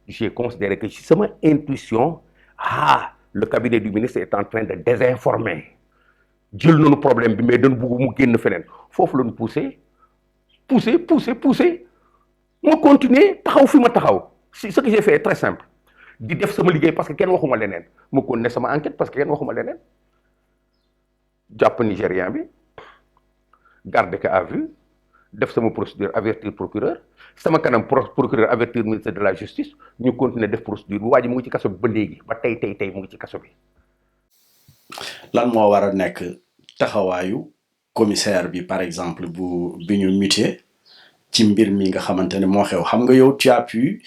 j'ai considéré que ci sama intuition le cabinet du ministre est en train de désinformer jël nañu problème bi mais dañu bugg mu génn feneen foofu la ñu poussé ma continuer taxaw fi ma taxaw si ce que j'ai fait est très simple di def sama liggéey parce que kenn waxuma leneen ma continuer sama enquête parce que kenn waxuma leneen jàpp nigérien bi garder que à vue def sama procédure avertir procureur sama kanam procureur avertir ministre de la justice ñu continuer def procédure bu waa ji mu ngi ci kaso bi ba léegi ba tey mu ngi ci kaso bi. lan moo war a nekk taxawaayu commissaire bi par exemple bi ñu muté ci mbir mi nga xamante ne moo xew xam nga yow tu as pu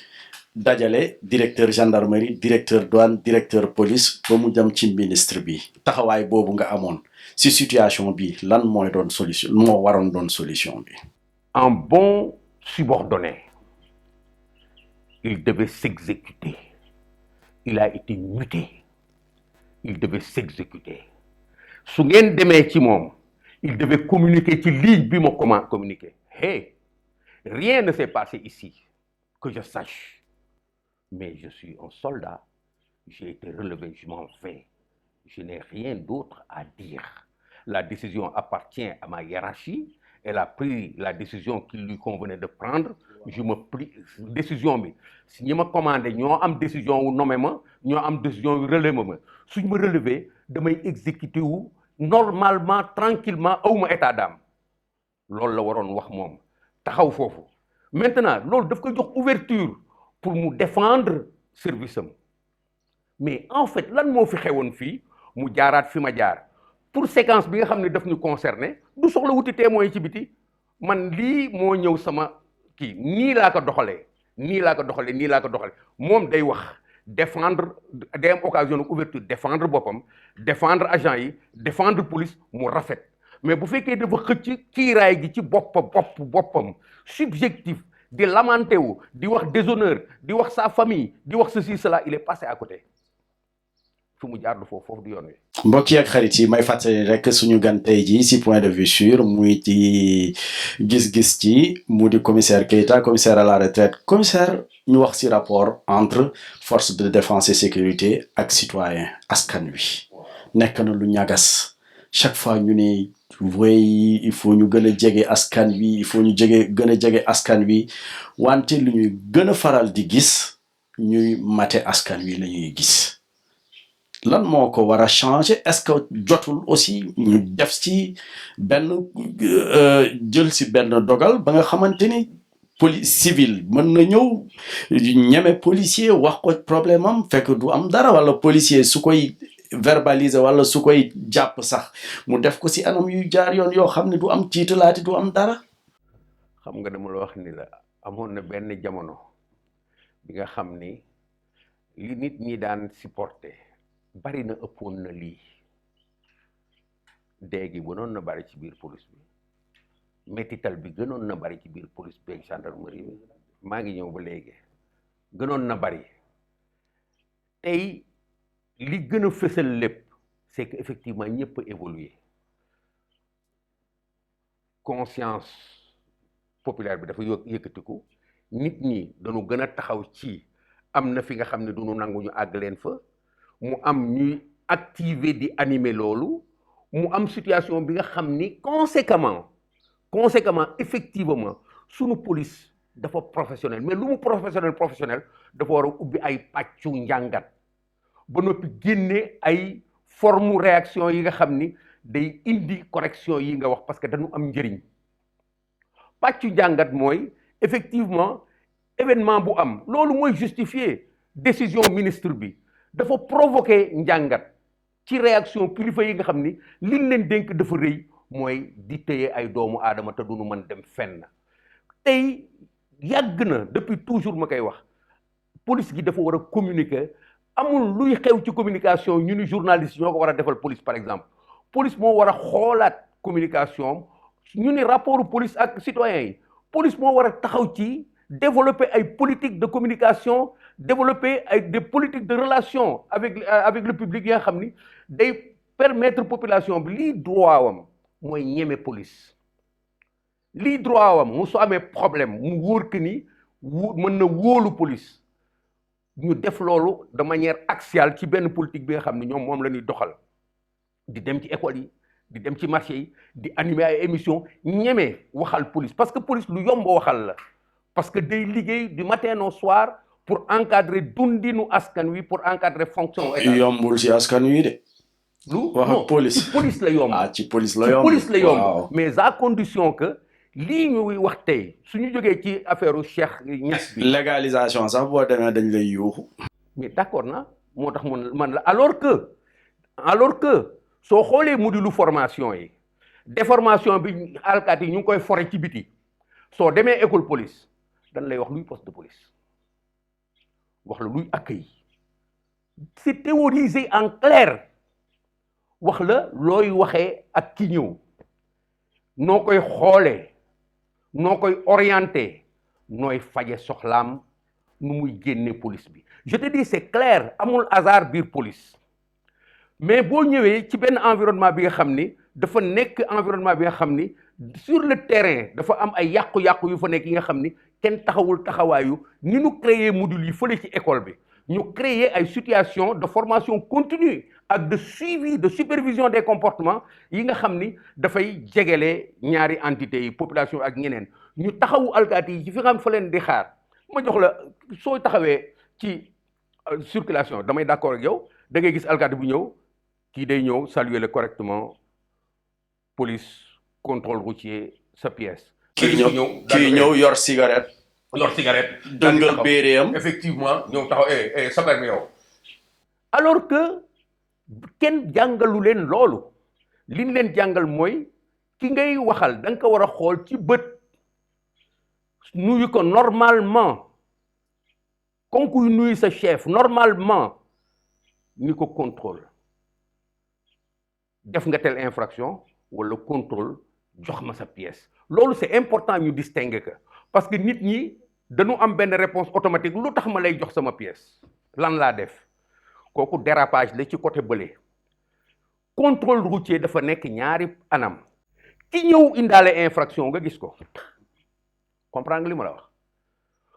dajale directeur gendarmerie directeur douane directeur police ba mu jëm ci ministre bi taxawaay boobu nga amoon si situation bi lan mooy doon solution moo waroon doon solution bi. En bon subordonné il devait s'exécuter il a été muté il devait s'exécuter su ngeen demee ci moom il devait communiquer ci ligne bi ma comment communiquer rien ne s'est passé ici que je sache mais je suis un soldat j'ai été relevé je m'en vais je n'ai rien d'autre à dire la décision appartient à ma hiérarchie elle a pris la décision qu'il lui convenait de prendre je me plie décision bi si ñi ma commandé ñoo am décision wu nommé ma ñoo am décision wu relevé ma suñ ma relevé damay exécuter wu normalement tranquillement awma état d'âme loolu la waroon wax moom taxaw foofu maintenant loolu daf ko jox ouverture pour mu défendre service am mais en fait lan moo fi xewoon fii mu jaaraat fi ma jaar pour séquence bi nga xam ne daf ñu concerné du soxla wuti témoin yi ci biti man lii moo ñëw sama kii nii laa ko doxalee moom day wax défendre day am occasion de ouverture défendre boppam défendre agent yi défendre police mu rafet mais bu fekkee dafa xëcc kiiraay gi ci boppam subjectif di lamenté wu di wax déshonneur di wax sa famille di wax ceci cela il est passé à côté fu mu jaar du foofu du yoon wi. mbokk yi ak xarit yi may fàttali rek suñu gan tey jii si point de vue sur muy ci gis-gis ci mu di commissaire Keita commissaire à la retraite commissaire ñu wax si rapport entre force de défense et sécurité ak citoyen askan wi nekk na lu ñagas chaque fois ñu ne way il faut ñu gën a jege askan wi il faut ñu gën a jege askan wi wante lu ñuy gën a faral di gis ñuy mate askan wi la ñuy gis. lan moo ko war a changer est-ce que jotul aussi ñu def ci benn jël si benn dogal ba nga xamante ni police civile mën na ñëw ñeme policier wax ko problème am fekk du am dara wala policier su koy verbaliser wala su koy jàpp sax mu def ko si anam yu jaar yoon yoo xam ne du am tiitalaati du am dara. xam nga dama la wax ni la amoon na benn jamono bi nga xam ni li nit ñi daan supporter bari na ëppoon na lii dee gi gënoon na bari ci biir police bi mettital bi gënoon na bari ci biir police bi ak gendarmerie bi maa ngi ñëw ba léegi gënoon na bari tey li gën a fësal lépp c'est que effectivement ñëpp a évolué conscience populaire bi dafa yëkkatiku nit ñi dañu gën a taxaw ci am na fi nga xam ne duñu nangu ñu àgg leen fa mu am ñuy activer di animer loolu mu am situation bi nga xam ni conséquemment effectivement sunu police dafa professionnel mais lu mu professionnel dafa war a ubbi ay pàccu njàngat ba noppi génne ay forme réaction yi nga xam ni day indi correction yi nga wax parce que dañu am njëriñ pàccu njàngat mooy effectivement événement bu am loolu mooy justifier décision ministre bi dafa provoquer njàngat ci réaction kilifa yi nga xam ni liñ leen dénk dafa rëy mooy di téye ay doomu aadama te duñu mën dem fenn tey yàgg na depuis toujours ma koy wax police gi dafa war a communiquer amul luy xew ci communication ñu ni journaliste ñoo ko war a defal police par exemple police moo war a xoolaat communication ñu ni rapport police ak citoyens yi police moo war a taxaw ci développer ay politique de communication développer des politiques de relation avec le public yi nga xam ni day permettre population bi lii droit wam mooy ñeme police lii droit wam mu su amee problème mu wóor que ni mën na wóolu police ñu def loolu de manière axiale ci benn politique bi nga xam ne ñoom moom la ñuy doxal di dem ci école yi di dem ci marché yi di animer ay émission ñeme waxal police parce que police lu yomb waxal la parce que day liggéey du matin au soir pour encadrer dundinu askan wi pour encadrer fonction état yombul si askan wi de. lu wax ak police ci police la yomb. ci police la yomb waaw. Mais à condition que lii ñuy wax tey suñu jógee ci affaire Cheikh Niass bi. légalisation sax boo demee dañ lay yuuxu. mais d'accord na moo tax man la alors que soo xoolee module formation yi déformation bi alkaati yi ñu ngi koy fore ci biti soo demee école police dañ lay wax luy poste de police wax la luy accueil c'est théorisé en clair wax la looy waxee ak ki ñëw noo koy xoolee noo koy orienté nooy faje soxlaam nu muy génne police bi je te dis c'est clair amul hasard biir police mais boo ñëwee ci benn environnement bi nga xam ni dafa nekk environnement bi nga xam ni sur le terrain dafa am ay yàqu-yàqu yu fa nekk yi nga xam ni kenn taxawul taxawaayu ni ñu créer module yi fële ci école bi ñu créer ay situation de formation continue ak de suivi de supervision des comportements yi nga xam ni dafay jegele ñaari entités yi population ak ñeneen ñu taxawu alkaati yi ci fi nga xam fa leen di xaar ma jox la soo taxawee ci circulation damay d'accord ak yow da ngay gis alkaati bu ñëw kii day ñëw saluer le correctement police contrôle routier sa pièce. kii ñëw yor cigarette. dëngal béeréem effectivement ñëw taxaw sa permis yow. alors que kenn jàngalu leen loolu li ñu leen jàngal mooy ki ngay waxal da nga ko war a xool ci bët nuyu ko normalement comme kuy nuyu sa chef normalement ni ko contrôle def nga telle infraction wala contrôle jox ma sa pièce loolu c'est important ñu distinguer que parce que nit ñi dañu am benn réponse automatique lu tax ma lay jox sama pièce lan laa def kooku dérapage la ci côté bële. Contrôle routier dafa nekk ñaari anam ki ñëw indaale infraction nga gis ko comprendre nga li ma la wax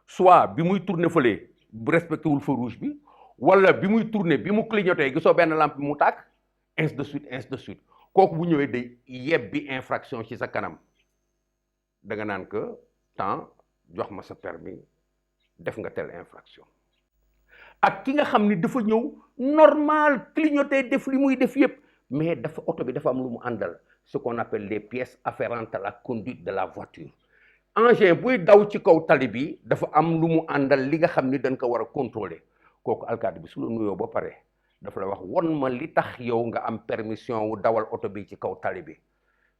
soit bi muy tourner fële bu respecté wul feu rouge bi wala bi muy tourner bi mu clignoté gisoo benn lampe bi mu tàkk ainsi de suite kooku bu ñëwee day yebbi infraction ci sa kanam da nga naan que temps jox ma sa permis def nga telle infraction ak ki nga xam ni dafa ñëw normal clignoté def li muy def yépp mais dafa oto bi dafa am lu mu àndal ce qu'on appelle les pièces afférentes à la conduite de la voiture engin buy daw ci kaw tali bi dafa am lu mu àndal li nga xam ni dañ ko war a contrôler kooku alkaati bi su la nuyoo ba pare dafa la wax won ma li tax yow nga am permission wu dawal oto bi ci kaw tali bi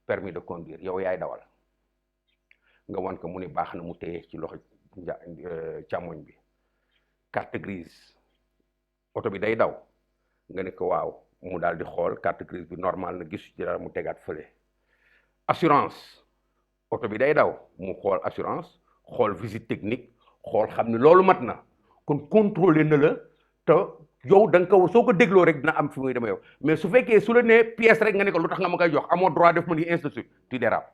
permis de conduire yow yaay dawal nga wan ko mu ni baax na mu téye ci loxo càmmoñ bi carte grise oto bi day daw nga ne ko waaw mu daal di xool carte grise bi normal na gisu ci dara mu tegaat fële assurance oto bi day daw mu xool assurance xool visite technique xool xam ni loolu mat na kon contrôler na la te yow da nga ko soo ko dégloo rek dina am fi muy dema yow mais su fekkee su la nee pièce rek nga ne ko lu tax nga ma koy jox amoo droit def ma ni ainsi de suite tu dérapes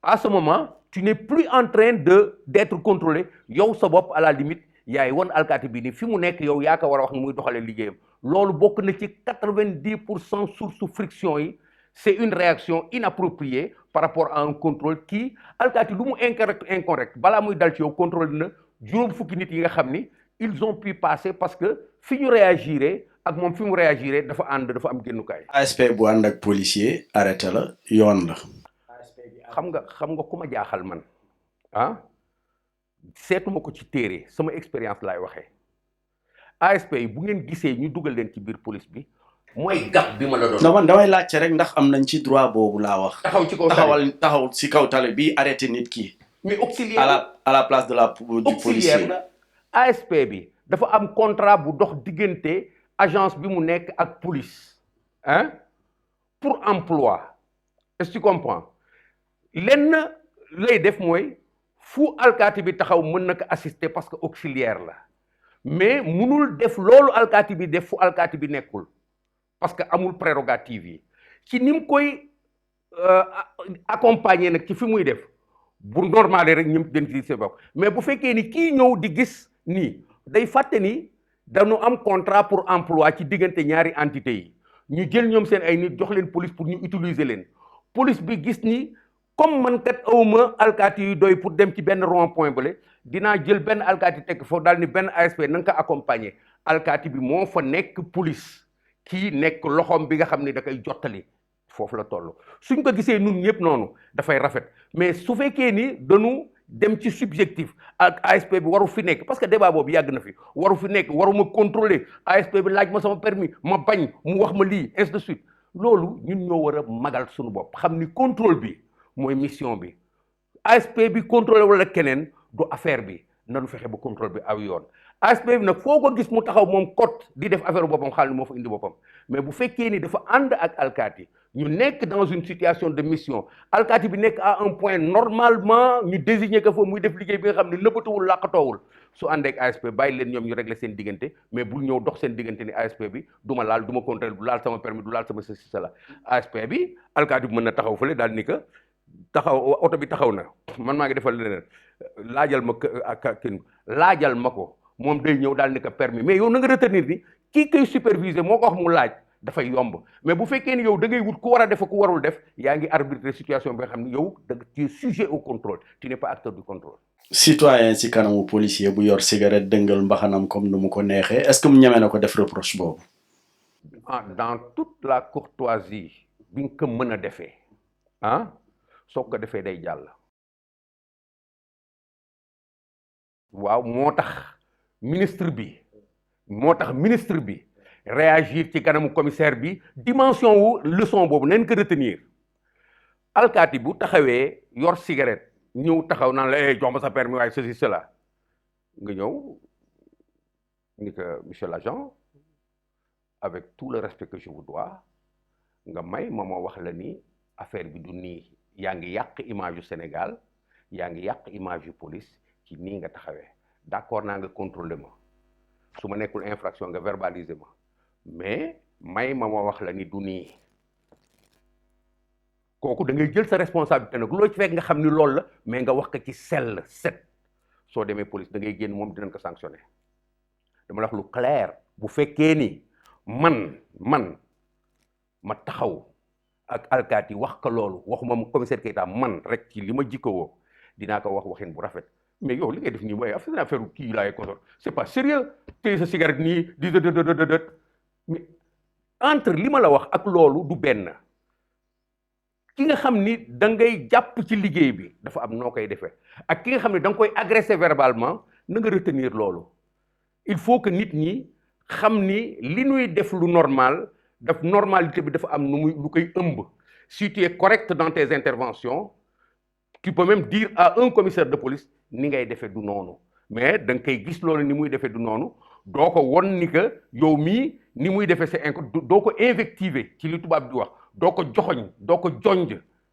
à ce moment tu n'es plus en train d'être contrôlé yow sa bopp à la limite yaay won alkaati bi ni fi mu nekk yow yaa ko war a wax ni muy doxalee liggéeyam loolu bokk na ci 90% source friction yi c'est une réaction inappropriée par rapport à un contrôle qui alkaati lu mu incorrect balaa muy dal ci yow contrôle dina juróom fukki nit yi nga xam ni ils ont pu passer parce que fi ñu réagiré ak moom fi mu réagiré dafa ànd dafa am génnukaay. ASP bu ànd ak policier arrêté la yoon la. xam nga ku ma jaaxal man ah seetuma ko ci téere sama expérience laay waxee ASP yi bu ngeen gisee ñu dugal leen ci biir police bi mooy gap bi ma la doon. man damay laajte rek ndax am nañ ci droit boobu laa wax. taxaw ci kaw taxaw ci kaw tali bi arrêté nit ki. mais auxiliaire à la place du policier. ASP bi dafa am contrat bu dox diggante agence bi mu nekk ak police hein pour emploi est-ce que tu comprends lenn lay def mooy fu alkaati bi taxaw mën na ko assister parce que auxiliaire la mais munul def loolu alkaati bi def fu alkaati bi nekkul parce que amul prérogative yi ci ni mu koy accompagner nag ci fi muy def bu normal rek ñëm den ci sa bopp mais bu fekkee ni kii ñëw di gis nii day fàtte ni dañu am contrat pour emploi ci diggante ñaari entité yi ñu jël ñoom seen ay nit jox leen police pour ñu utiliser leen police bi gis ni comme man kat awma alkaati yu doy pour dem ci benn rond point bële dinaa jël benn alkaati tekk foofu daal ni benn ASP na nga ko accompagner alkaati bi moo fa nekk police kii nekk loxoom bi nga xam ne da koy jottali foofu la toll suñ ko gisee nun ñëpp noonu dafay rafet mais su fekkee ni dañu dem ci subjectif ak ASP bi waru fi nekk parce que débat boobu yàgg na fi waru fi nekk waruma contrôler ASP bi laaj ma sama permis ma bañ mu wax ma lii ainsi de suite loolu ñun ñoo war a magal suñu bopp xam ni contrôle bi mooy mission bi ASP bi contrôler wala keneen du affaire bi nanu fexe ba contrôle bi aw yoon ASP bi nag foo ko gis mu taxaw moom kot di def affaire boppam xaalis moo fa indi boppam mais bu fekkee ni dafa ànd ak alkaati ñu nekk dans une situation de mission alkaati bi nekk à un point normalement ñu désigner ko fa muy def liggéey bi nga xam ne nëbbatuwul làqatoowul su ànd ak ASP bàyyi leen ñoom ñu régler seen diggante mais bul ñëw dox seen diggante ni ASP bi du ma laal du ma contrôler du laal sama permis du laal sama ceci cela ASP bi alkaati bi mën na taxaw fële daal ni que taxaw oto bi taxaw na man maa ngi defal leneen laajal ma laajal ma ko moom day ñëw daal ni ko permis mais yow na nga retenir ni kii koy superviser moo ko wax mu laaj dafay yomb mais bu fekkee ni yow da ngay wut ku war a def ku warul def yaa ngi arbitrer situation bi nga xam ni yow da tu es sujet au contrôle tu n'es pas acteur du contrôle. citoyen ci kanamu policier bu yor cigarette dëngal mbaxanam comme nu mu ko neexee est-ce que mu ñeme na ko def reproche boobu. Dans toute la courtoisie bi nga ko mën a defee soo ko defee day jàll. waaw moo tax ministre bi réagir ci kanamu commissaire bi dimension wu leçon boobu nañ ko retenir alkaati bu taxawee yor cigarette ñëw taxaw naan la jox ma sa permis waaye ceci cela nga ñëw ni que monsieur l'agent avec tout le respect que je vous dois nga may ma wax la ni affaire bi du nii yaa ngi yàq image yu Sénégal yaa ngi yàq image yu police ci nii nga taxawee d'accord naa nga contrôler ma su ma nekkul infraction nga verbaliser ma mais may ma wax la ni du nii kooku da ngay jël sa responsabilité nag loo ci fekk nga xam ni loolu la mais nga wax ko ci sell set soo demee police da ngay génn moom dinañ ko sanctionner dama la wax lu clair bu fekkee ni man ma taxaw ak alkaati wax ko loolu waxuma commissaire Keita man rek ci li ma jikkowoo dinaa ko wax waxin bu rafet mais yow li ngay def nii mooy affaire kii laay consort c'est pas sérieux téye sa cigarette nii di dë mais entre li ma la wax ak loolu du benn ki nga xam ni da ngay jàpp ci liggéey bi dafa am noo koy defee ak ki nga xam ne da nga koy agresser verbalement na nga retenir loolu il faut que nit ñi xam ni li nuy def lu normal daf normalité bi dafa am nu muy lu koy ëmb si tu es correct dans tes interventions tu peux même dire à un commissaire de police ni ngay defee du noonu mais da nga koy gis loolu ni muy defee du noonu doo ko won ni que yow mii ni muy defee c'est doo ko invectiver ci li tubaab di wax doo ko joxoñ doo ko jonj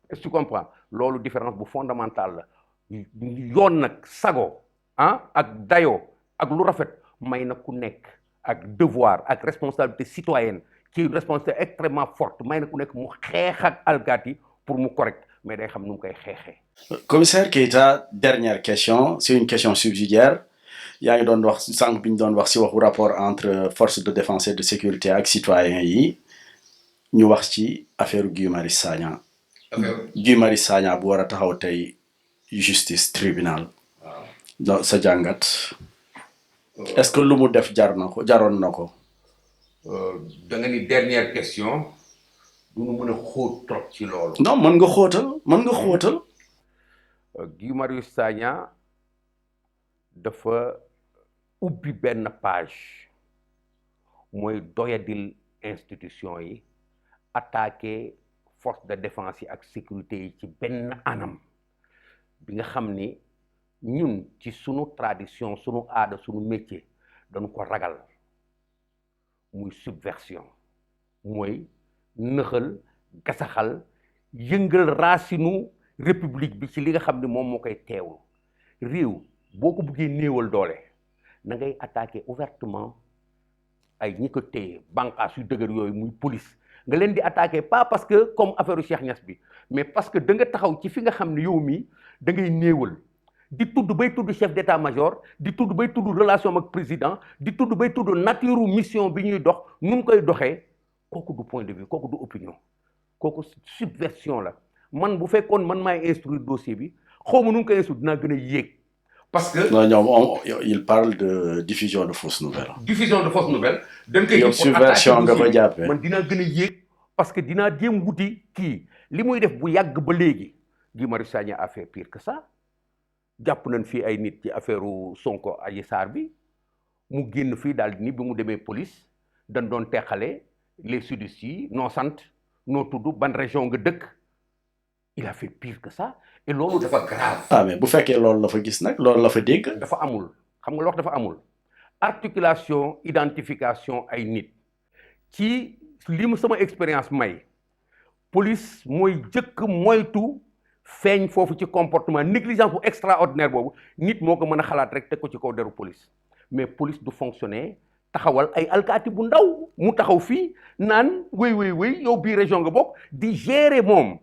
est-ce que tu comprends loolu différence bu fondamentale la yoon nag sago ak dayoo ak lu rafet may na ku nekk ak devoir ak responsabilité citoyenne qui est une responsabilité extrêmement forte may na ku nekk mu xeex ak alkaati pour mu correct mais day xam nu mu koy xeexee. Commissaire Keita, dernière question, c'est une question subsidiaire. yaa ngi doon wax sànq bi ñu doon wax si waxu rapport entre forces de défense et de sécurité ak citoyens yi ñu wax ci affaire Guy Marius Sagna. Guy Marius Sagna bu war a taxaw tey justice tribunal. waaw sa jàngat. est-ce que lu mu def jaroon na ko. da nga ni dernière question du nu mën a xóot trop ci loolu. non mën nga xóotal. Guy Marius Sagna dafa ubbi benn page mooy doyadil institution yi attaquer force de défense yi ak sécurité yi ci benn anam bi nga xam ni ñun ci sunu tradition sunu aada sunu métier dañu ko ragal muy subversion mooy nëxal gasaxal yëngal raacinu république bi ci li nga xam ni moom moo koy teewlu réew boo ko bëggee néewal doole na ngay attaquer ouvertement ay ñi ko téye bànqaas yu dëgër yooyu muy police nga leen di attaquer pas parce que comme affaire Cheikh Niass bi mais parce que da nga taxaw ci fi nga xam ne yow mii da ngay néewal di tudd bay tudd chef d'état-major di tudd bay tudd relation ak président di tudd bay tudd nature mission bi ñuy dox nu koy doxee kooku du point de vue kooku du opinion kooku subversion la man bu fekkoon man maay instruire dossier bi xaw ma nu koy instruire dinaa gën a yéeg. Parce que non, il parle de diffusion de fausses nouvelles. Diffusion de fausses nouvelles. dañ koy yow subversion nga ko jàppee man dinaa gën a yéeg parce que dinaa jéem wuti kii li muy def bu yàgg ba léegi Guy Marius Sagna a fait pire que ça jàpp nañ fii ay nit ci affaire Sonko Adji Sarr bi mu génn fii daal ni bi mu demee police dañ doon teqale les sudistes yi noo sant noo tudd ban région nga dëkk. Il a fait pire que ça et loolu dafa grave. Mais bu fekkee loolu la fa gis nag loolu la fa dégg. dafa amul xam nga loolu dafa amul articulation identification ay nit ci li mu sama expérience may police mooy jëkk moytu feeñ foofu ci comportement négligence bu extraordinaire boobu nit moo ko mën a xalaat rek teg ko ci kaw deru police mais police du fonctionner taxawal ay alkaati bu ndaw mu taxaw fii naan wéy yow bii région nga bokk di gérer moom.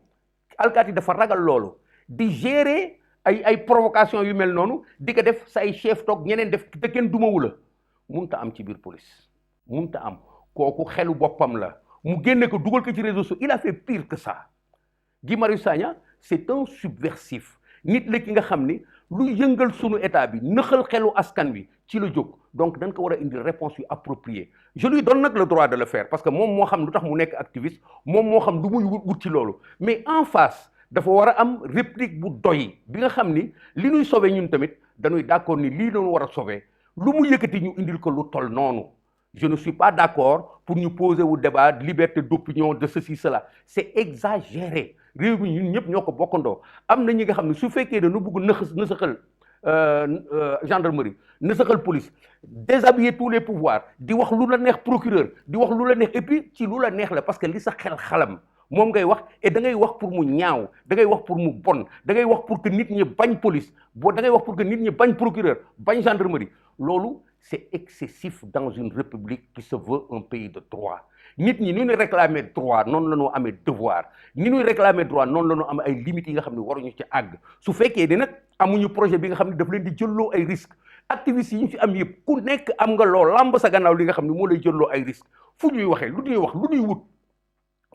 alkaati dafa ragal loolu di gérer ay provocation yu mel noonu di ko def say chef toog ñeneen def te kenn dumawu la munta am ci biir police munta am kooku xelu boppam la mu génne ko dugal ko ci réseaux sociaux il a fait pire que ça Guy Marius Sagna c'est un subversif nit la ki nga xam ni lu yëngal sunu état bi nëxal xelu askan wi ci la jóg donc dañ ko war a indi réponse yu appropriée je lui donne nag le droit de le faire parce que moom moo xam lu tax mu nekk activiste moom moo xam lu muy wut ci loolu mais en face dafa war a am réplique bu doy bi nga xam ni li ñuy sauver ñun tamit dañuy d'accord ni lii doon war a sauver lu mu yëkkati ñu indil ko lu toll noonu je ne suis pas d'accord pour ñu poser wu débat de liberté d'opinion de ceci cela c'est exagéré réew mi ñun ñëpp ñoo ko bokkandoo am na ñi nga xam ne su fekkee dañu bëgg nësaxal gendarmerie nësaxal police déshabiller tous les pouvoirs di wax lu la neex procureur di wax lu la neex et puis ci lu la neex la parce que li sa xel xalam moom ngay wax et da ngay wax pour mu ñaaw da ngay wax pour mu bon da ngay wax pour que nit ñi bañ police boo da ngay wax pour que nit ñi bañ procureur bañ gendarmerie loolu c'est excessif dans une république qui se veut un pays de droit nit ñi ni ñuy réclamer droit noonu la ñu amee devoir ni ñuy réclamer droit noonu la ñu am ay limites yi nga xam ne waruñu ci àgg su fekkee ne nag amuñu projet bi nga xam ne daf leen di jëlloo ay risques activistes yi ñu fi am yëpp ku nekk am nga loo lamb sa gannaaw li nga xam ne moo lay jëlloo ay risques fu ñuy waxee lu ñuy wax lu ñuy wut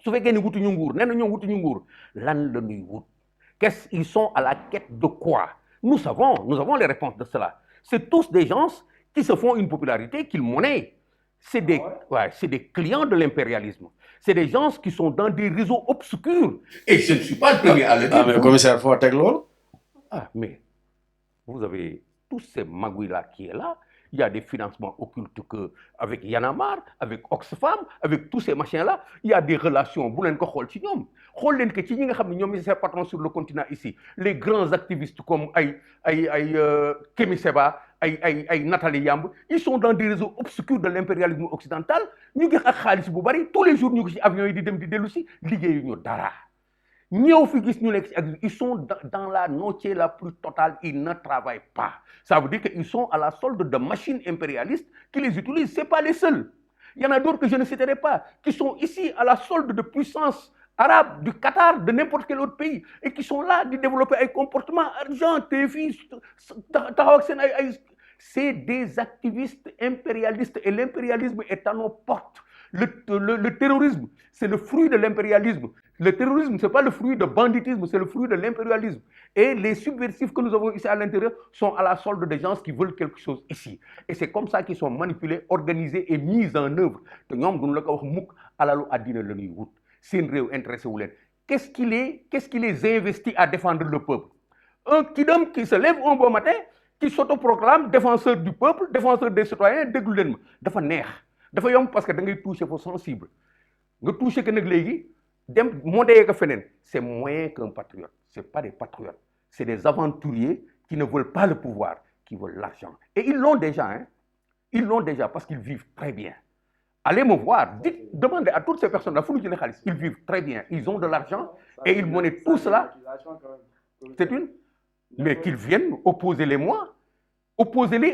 su fekkee ni wutuñu nguur nee na ñoom wutuñu nguur lan la ñuy wut qu'est-ce ils sont à la quête de quoi nous avons les réponses de cela c'est tous des gens qui se font une popularité qu'ils monnaient c'est des clients de l'impérialisme c'est des gens qui sont dans des réseaux obscurs et je ne suis pas le premier à le dire. Mais commissaire foo teg loolu. Mais vous avez tous ces magouilles-là qui est là. Il y a des financements occultes avec Y'en a marre, avec Oxfam, avec tous ces machins-là. Il y a des relations. Vous l'avez vu ci ñoom xool leen que ci ñi nga xam ne ñoom ils sont patrons sur le continent ici les grands activistes comme Kémi Séba ay Nathalie Yamb ils sont dans des réseaux obscurs de l'impérialisme occidental ñu ngi ak xaalis bu bari tous les jours ñu ngi ci avions yi di dem di dellu si liggéeyuñu dara. ñëw fi gis ñu nekk ci ils sont dans la notier la plus totale ils ne travaillent pas ça veut dire que ils sont à la solde de machines impérialistes qui les utilisent c'est pas les seuls il y en a d'autres que je ne citerai pas qui sont ici à la solde de puissances arabes du Qatar de n'importe quel autre pays et qui sont là di développer ay comportements argent te fii taxaw ak seen ay c'est des activistes impérialistes et l'impérialisme est à nos portes le terrorisme c'est le fruit de l'impérialisme. Le terrorisme, ce n'est pas le fruit de banditisme, c'est le fruit de l'impérialisme. Et les subversifs que nous avons ici à l'intérieur sont à la solde des gens qui veulent quelque chose ici. Et c'est comme ça qu'ils sont manipulés, organisés et mis en œuvre. Qu'est-ce qui les investit à défendre le peuple? Un kidam qui se lève un bon matin, qui s'autoproclame défenseur du peuple, défenseur des citoyens, déglu leen ma dafa neex dafa yomb parce que da ngay toucher fo sensible nga toucher que nag léegi dem moo dayee ko feneen c'est moins qu'un patriote c'est pas des patriotes c'est des aventuriers qui ne veulent pas le pouvoir qui veulent l'argent et ils l'ont déjà parce qu'ils vivent très bien allez me voir demandez à toutes ces personnes là fu ñu jëlee xaalis ils vivent très bien ils ont de l'argent et ils monnaient tout cela c'est une mais qu'ils viennent opposez-les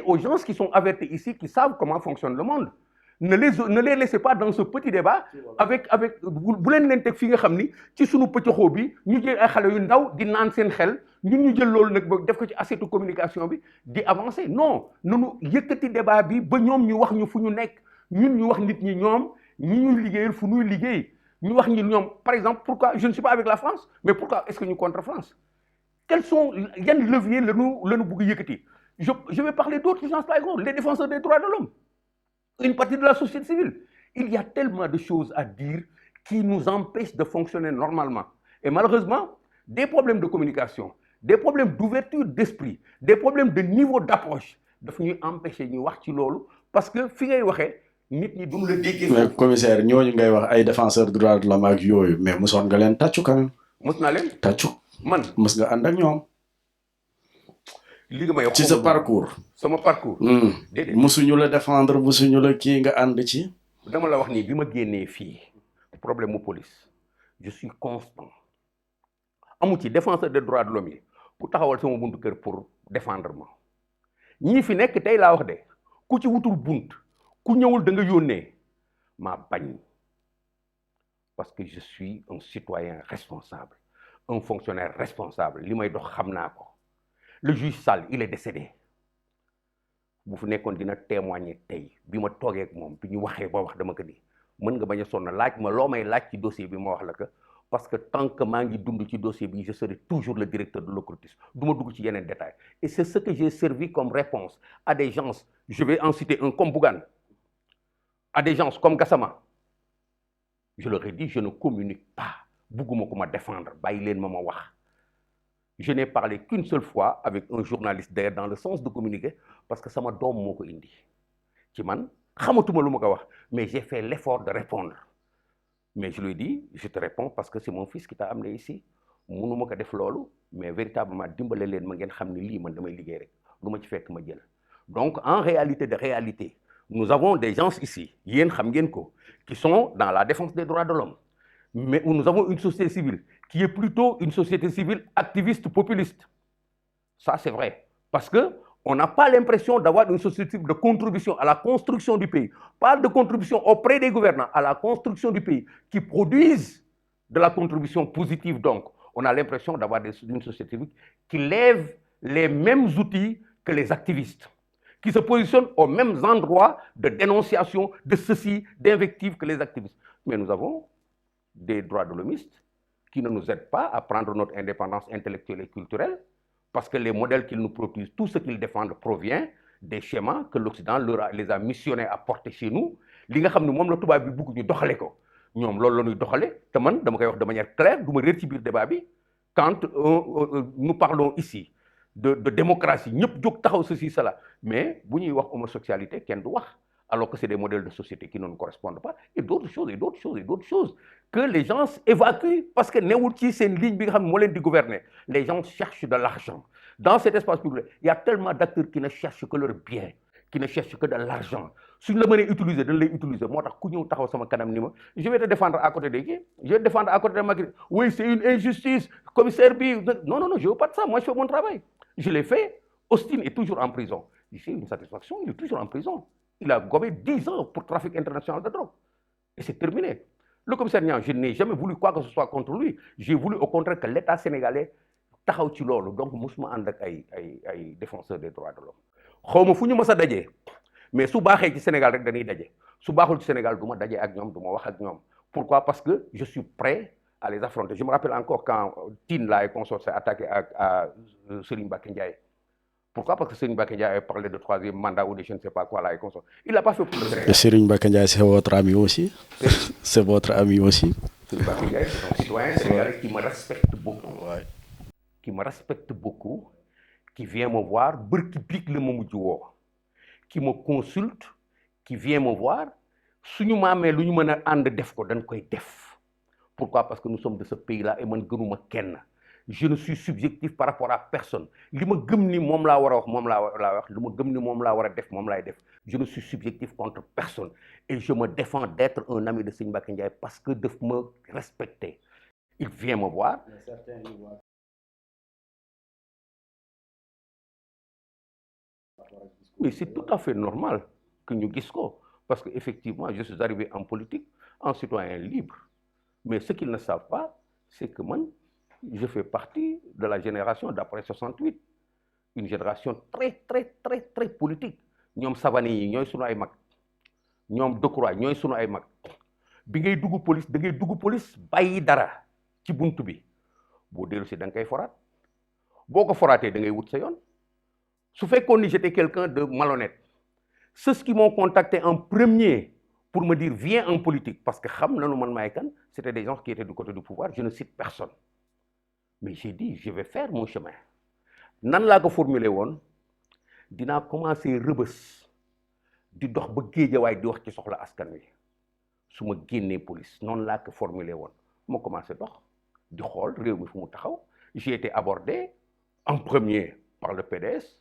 aux gens qui sont avertis ici qui savent comment fonctionne le monde ne les laissez pas dans ce petit débat avec bu leen teg fi nga xam ni ci sunu pëccëxoo bi ñu jël ay xale yu ndaw di naan seen xel ñun ñu jël loolu nag ba def ko ci assiette communication bi di avancer non nunu yëkkati débat bi ba ñoom ñu wax ñu fu ñu nekk ñun ñu wax nit ñi ñoom ñi ñu liggéeyal fu ñuy liggéey ñu wax ñi ñoom par exemple pourquoi je ne suis pas avec la France mais pourquoi est-ce que ñu contre France quels sont yan leviers lañu bëgg yëkkati je vais parler d'autres gens par exemple les défenseurs des droits de l'homme une partie de la société civile. Il y a tellement de choses à dire qui nous empêchent de fonctionner normalement. Et malheureusement, des problèmes de communication, des problèmes d'ouverture d'esprit, des problèmes de niveau d'approche, daf ñuy empêcher ñu wax ci loolu parce que fi ngay waxee nit ñi duñu la déggee. Mais commissaire ñooñu ngay wax ay défenseurs des droits de l'homme ak yooyu mais mosoon nga leen tàccu quand même. mos naa leen tàccu. man mos nga ànd ak ñoom. li nga may wax ci sa parcours. sama parcours. déedéet musuñu la défendre musuñu la kii nga ànd ci. dama la wax nii bi ma génnee fii problème mu police je suis constant amu ci défenseur des droits de l'homme yi ku taxawal sama buntu kër pour défendre ma ñii fi nekk tey laa wax de ku ci wutul bunt ku ñëwul da nga yónnee maa bañ parce que je suis un citoyen responsable un fonctionnaire responsable li may dox xam naa ko. Le juge Sall il est décédé bu fi nekkoon dina témoigner tey bi ma toogee ak moom bi ñu waxee ba wax dama ko ni mën nga bañ a sonn laaj ma loo may laaj ci dossier bi ma wax la que parce que tant que maa ngi dund ci dossier bi je serai toujours le directeur de l'occultisme du ma dugg ci yeneen détails et c'est ce que j'ai servi comme réponse à des gens je vais en citer un comme Bougane à des gens comme Gassama je leur ai dit je ne communique pas bugguma ko ma défendre bàyyi leen ma wax. Je n'ai parlé qu'une seule fois avec un journaliste d'ailleurs dans le sens de communiquer parce que sama doom moo ko indi ci man xamatuma lu ma ko wax mais j'ai fait l'effort de répondre mais je lui ai dit je te réponds parce que c'est mon fils qui t'a amené ici mënuma ko def loolu mais véritablement dimbale leen ma ngeen xam ne lii man damay liggéey rek lu ma ci fekk ma jël donc en réalité de réalité nous avons des gens ici yéen xam ngeen ko qui sont dans la défense des droits de l'homme Mais nous avons une société civile qui est plutôt une société civile activiste populiste. Ça, c'est vrai. Parce qu'on n'a pas l'impression d'avoir une société civile de contribution à la construction du pays. Pas de contribution auprès des gouvernants, à la construction du pays, qui produisent de la contribution positive. Donc, on a l'impression d'avoir une société civile qui lève les mêmes outils que les activistes, qui se positionnent aux mêmes endroits de dénonciation, de ceci, d'invective que les activistes. Mais nous avons des droits de l'homiste qui ne nous aident pas à prendre notre indépendance intellectuelle et culturelle, parce que les modèles qu'ils nous produisent, tout ce qu'ils défendent provient des schémas que l'Occident les a missionnés à porter chez nous. Li nga xam ne moom la tubaab bi bëgg ñu doxale ko ñoom loolu la ñuy doxale te man dama koy wax de manière claire du ma réer ci biir débat bi quand nous parlons ici de démocratie ñëpp jóg taxaw ceci cela mais bu ñuy wax homosexualité kenn du wax alors que c'est des modèles de société qui ne nous correspondent pas et d'autres choses et d'autres choses et d'autres choses que les gens évacuent parce que newul ci seen ligne bi nga xam ne moo leen di gouverner. Les gens cherchent de l'argent. Dans cet espace public, il y a tellement d'acteurs qui ne cherchent que leur bien, qui ne cherchent que de l'argent. Si nous les utiliser, dañ lay utiliser. Moi, je vais te défendre à côté de qui? Je vais te défendre à côté de ma. Oui, c'est une injustice. Commissaire B. Non, non, non, je ne veux pas de ça. Moi, je fais mon travail. Je l'ai fait. Austin est toujours en prison. J'ai une satisfaction, il est toujours en prison. Il a gobé 10 ans pour trafic international de drogue. Et c'est terminé. Le commissaire Niang, je n'ai jamais voulu quoi que ce soit contre lui. J'ai voulu au contraire que l'État sénégalais taxaw ci loolu. Donc musuma ànd ak ay défenseurs des droits de l'homme. Xawma fu ñu mës a dajee mais su baaxee ci Sénégal rek dañuy daje su baaxul ci Sénégal du ma daje ak ñoom du ma wax ak ñoom. Pourquoi? Parce que je suis prêt à les affronter. Je me rappelle encore quand Tine là et consort s'est attaqué à Serigne Mbacké Ndiaye. Pourquoi? Parce que Serigne Mbacké Ndiaye avait parlé de troisième mandat ou de je ne sais pas quoi là et consort. Il l'a pas fait pour le Sénégal. Et Serigne Mbacké Ndiaye, c'est votre ami aussi? C'est votre ami aussi? Serigne Mbacké Ndiaye, c'est un citoyen sénégalais qui me respecte beaucoup. Ouais. Qui me respecte beaucoup, qui vient me voir, qui me consulte, qui vient me voir. Si nous avons pourquoi? Parce que nous sommes de ce pays-là et je ne suis subjectif par rapport à personne. Je ne suis subjectif contre personne. Et je me défends d'être un ami de Serigne Mbacké Ndiaye parce que de me respecter. Il vient me voir. Mais c'est tout à fait normal que nous disions parce qu'effectivement, je suis arrivé en politique en citoyen libre. Mais ce qu'ils ne savent pas, c'est que moi, je fais partie de la génération d'après 68. Une génération très, très, très, très politique. Nous sommes Savani, nous sommes ay mag. Nous sommes Decroix, nous sommes ay mag. Bi ngay dugg police bayyi dara ci buntu bi. Bo delu ci dang kay forat. Boko foraté da ngay wut sa yoon. Su fekkoon ni j'étais quelqu'un de malhonnête, ceux qui m'ont contacté en premier pour me dire viens en politique, parce que c'était des gens qui étaient du côté du pouvoir, je ne cite personne. Mais j'ai dit, je vais faire mon chemin. Nan laa ko formulé woon dinaa commencer rëbës di dox ba Géejawaay di wax ci soxla askan wi su ma génnee police noonu laa ko formulé woon ma commencé dox di xool réew mi fu mu taxaw. J'ai été abordé en premier par le PDS.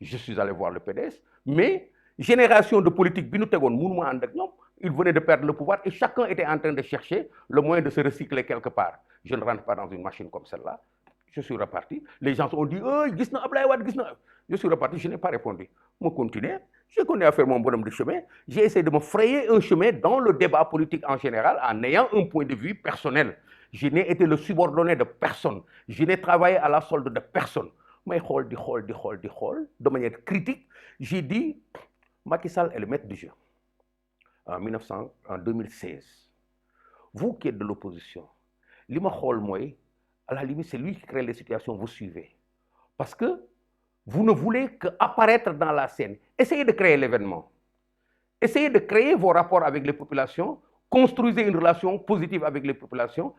Je suis allé voir le PDS, mais génération de politique, ils venaient de perdre le pouvoir et chacun était en train de chercher le moyen de se recycler quelque part. Je ne rentre pas dans une machine comme celle-là. Je suis reparti. Les gens ont dit, oh, je suis reparti, je n'ai pas répondu. Je continue. J'ai continué à faire mon bonhomme de chemin. J'ai essayé de me frayer un chemin dans le débat politique en général en ayant un point de vue personnel. Je n'ai été le subordonné de personne. Je n'ai travaillé à la solde de personne. Mais de manière critique, j'ai dit Macky Sall est le maître du jeu. En 2016, vous qui êtes de l'opposition, à la limite, c'est lui qui crée les situations, vous suivez. Parce que vous ne voulez qu'apparaître dans la scène. Essayez de créer l'événement. Essayez de créer vos rapports avec les populations, construisez une relation positive avec les populations,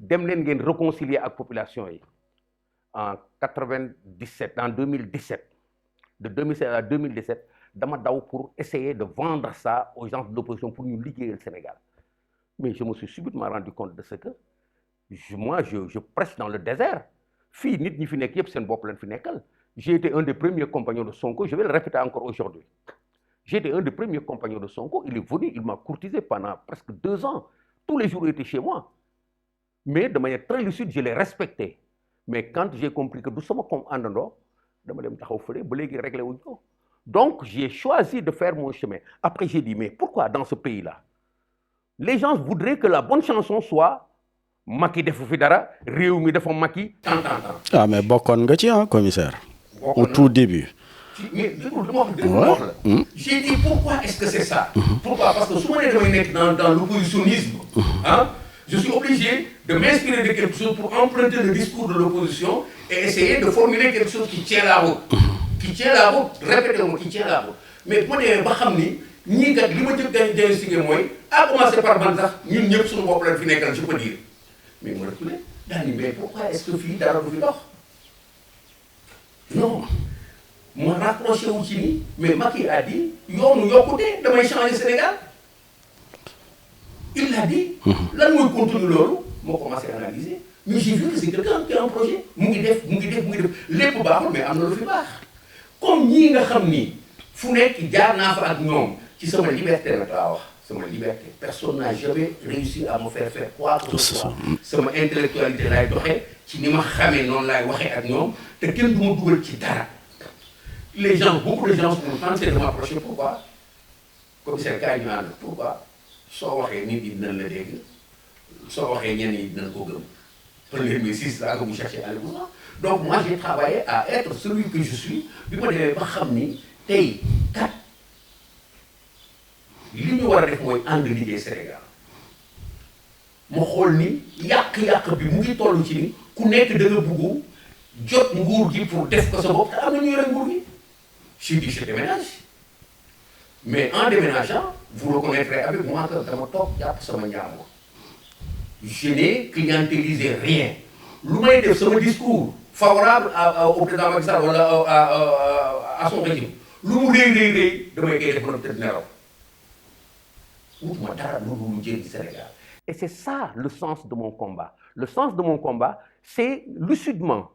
réconcilier avec la population. En 97, en 2017, de 2016 à 2017, dama daw pour essayer de vendre ça aux gens de l'opposition pour nous liguer le Sénégal. Mais je me suis subitement rendu compte de ce que je prêche dans le désert. J'ai été un des premiers compagnons de Sonko, je vais le répéter encore aujourd'hui. J'ai été un des premiers compagnons de Sonko, il est venu, il m'a courtisé pendant presque 2 ans. Tous les jours, il était chez moi. mais de manière très lucide je l'ai respecté mais quand j'ai compris que du sama comme àndandoo dama dem taxaw fële ba léegi réglé wuñ ko donc j'ai choisi de faire mon chemin après j'ai dit mais pourquoi dans ce pays-là les gens voudraient que la bonne chanson soit Macky defu fi dara réew mi dafa Macky tant. Ah mais bokkoon nga ci commissaire. Au tout début. Mais j'ai dit pourquoi est-ce que c'est ça? Pourquoi? Parce que souvent damay nekk dans l'oppositionnisme, hein, je suis obligé de m'inspirer de quelque chose pour emprunter le discours de l'opposition et essayer de formuler quelque chose qui tient la route. Qui tient la route, répétez-moi, qui tient la route. Mais bu ma demee ba xam ni ñii kat li ma jëkk a diagnostiqué mooy à commencer par man sax ñun ñëpp suñu bopp lañ fi nekkal je peux dire mais ma reculé daal ni mais pourquoi est-ce que fii dara du fi dox non. ma rapproché wu ci ni mais Macky a dit yoonu yokkute damay changer Sénégal il l'a dit. lan mooy contenu loolu moo commencé à analyser mais j'ai vu que c'est quelqu'un qui a un projet mu ngi def lépp baaxul mais am na lu fi baax comme ñii nga xam ni fu nekk jaar naa fa ak ñoom ci sama liberté nag laa wax sama liberté personne n'a jamais réussi à me faire quoi que ce soit sama intellectualité laay doxee ci ni ma xamee noonu laay waxee ak ñoom te kenn du ma dugal ci dara. Les gens, beaucoup de gens sont tentés de m'approcher. Pourquoi? Comme c'est le cas du monde. Pourquoi? Soo waxee nit ñi dinañ la dégg soo waxee ñenn ñi dinañ ko gëm. Premier c'est là que vous cherchez à le voir. Donc moi j'ai travaillé à être celui que je suis bi ma demee ba xam ni tey kat li ñu war a def mooy ànd liggéey Sénégal ma xool ni yàq-yàq bi mu ngi toll ci ni ku nekk da nga bëgg jot nguur gi pour def ko sa bopp te am na ñu yore nguur gi. Je dis je déménage mais en déménageant vous reconnaîtrez avec moi que dama toog jàpp sama njàmbur je n'ai clientélisé rien lu may def sama discours favorable au président Macky Sall wala à son régime lu mu rëy damay koy def mën a tëdd nelaw wutuma dara lu jëriñ Sénégal. Et c'est ça le sens de mon combat. Le sens de mon combat c'est lucidement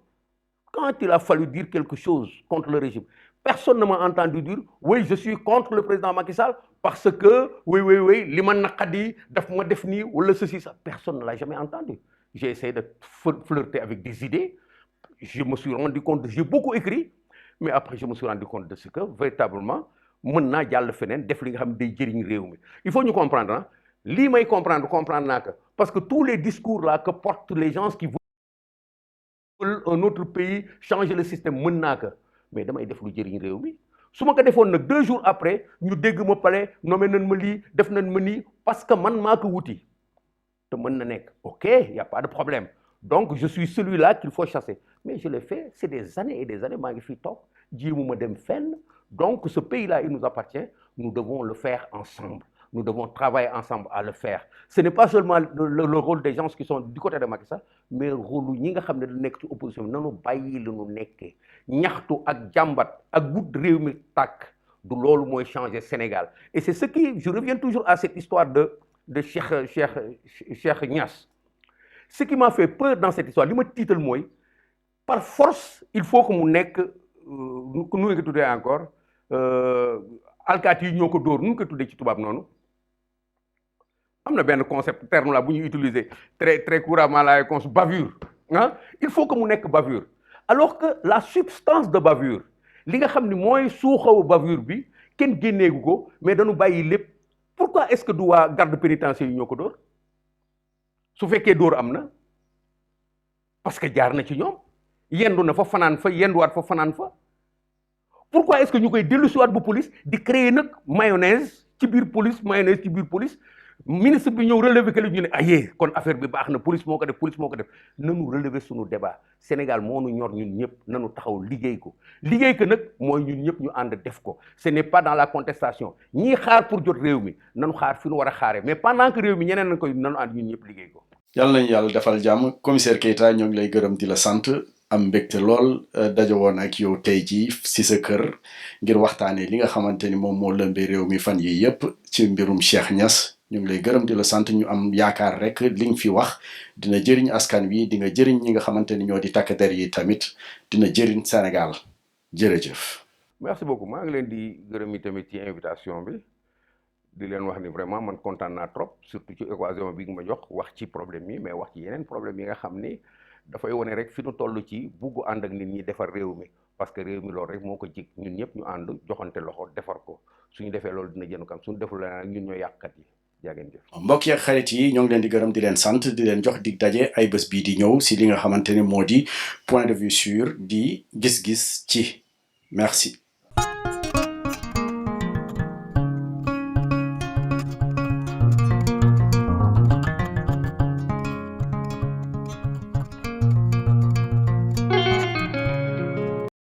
quand il a fallu dire quelque chose contre le régime. Personne ne m'a entendu dire oui je suis contre le président Macky Sall parce que oui li ma naqadi daf ma def nii wala ceci ça personne ne l'a jamais entendu. J'ai essayé de flirter avec des idées je me suis rendu compte j'ai beaucoup écrit mais après je me suis rendu compte de ce que véritablement mën naa jàll feneen def li nga xam ne day jëriñ réew mi. Il faut ñu comprendre ah lii may comprendre naa que parce que tous les discours là que portent les gens qui veulent un autre pays changer le système mën naa que mais damay def lu jëriñ réew mi su ma ko defoon nag 2 jours après ñu dégg ma pale nommé nañ ma lii def nañ ma nii parce que man maa ko wuti te mën na nekk ok y a pas de problème donc je suis celui-là qu'il faut chasser mais je l'ai fait c'est des années et des années maa ngi fii toog jéemu ma dem fenn donc ce pays-là il nous appartient nous devons le faire ensemble nous devons travailler ensemble à le faire ce n'est pas seulement le rôle des gens qui sont du côté de Macky Sall mais rôle ñi nga xam ne da nekk ci opposition bi nanu bàyyi li nu nekkee ñaxtu ak jàmbat ak wut réew mi tàkk du loolu mooy changer Sénégal et c'est ce qui je reviens toujours à cette histoire de Cheikh Niass ce qui m'a fait peur dans cette histoire li ma tiital mooy par force il faut que mu nekk nu nga ko tuddee encore alkaati yi ñoo ko dóor nu nga ko tuddee ci tubaab noonu am na benn concept terme là bu ñuy utiliser très couramment la bavure ah il faut que mu nekk bavure alors que la substance de bavure li nga xam ni mooy suuxawu bavure bi kenn génneegu ko mais dañu bàyyi lépp pourquoi est-ce que du waa garde pénitentiaire yi ñoo ko dóor su fekkee dóor am na parce que jaar na ci ñoom yendu na fa fanaan fa yenduwaat fa fanaan fa pourquoi est-ce que ñu koy dellusiwaat bu police di créer nag mayonnaise ci biir police ministre bi ñëw relever que ñu ne ayee kon affaire bi baax na police moo ko def nanu relever suñu débat Sénégal moo nu ñor ñun ñëpp nanu taxaw liggéey ko nag mooy ñun ñëpp ñu ànd def ko ce n'est pas dans la contestation ñii xaar pour jot réew mi nanu xaar fi nu war a xaaree mais pendant que réew mi ñeneen nañ koy nanu ànd ñun ñëpp liggéey ko. yàlla nañu yàlla defal jàmm commissaire Keita ñoo ngi lay gërëm di la sant am mbégte lool daje woon ak yow tey jii si sa kër ngir waxtaanee li nga xamante ni moom moo lëmbee réew mi fan yi yëpp ci mbirum Cheikh Niass. ñu ngi lay gërëm di la sant ñu am yaakaar rek li nga fi wax dina jëriñ askan wi di nga jëriñ ñi nga xamante ni ñoo di takk der yi tamit dina jëriñ Sénégal jërëjëf. merci beaucoup maa ngi leen di gërëm yi tamit ci invitation bi di leen wax ni vraiment man kontaan naa trop surtout ci occasion bi nga ma jox wax ci problème yi mais wax ci yeneen problème yi nga xam ni dafay wane rek fi nu toll ci bugg ànd ak nit ñi defar réew mi parce que réew mi loolu rek moo ko jig ñun ñëpp ñu ànd joxante loxo defar ko suñu defee loolu dina jënd kam suñu deful la ñun ñoo yàqkat yi jaa ngeen jëf. mbokk yi ak xarit yi ñoo ngi leen di gërëm di leen sant di leen jox dig daje ay bés bii di ñëw si li nga xamante ni moo di point de vue sur di gis-gis ci merci.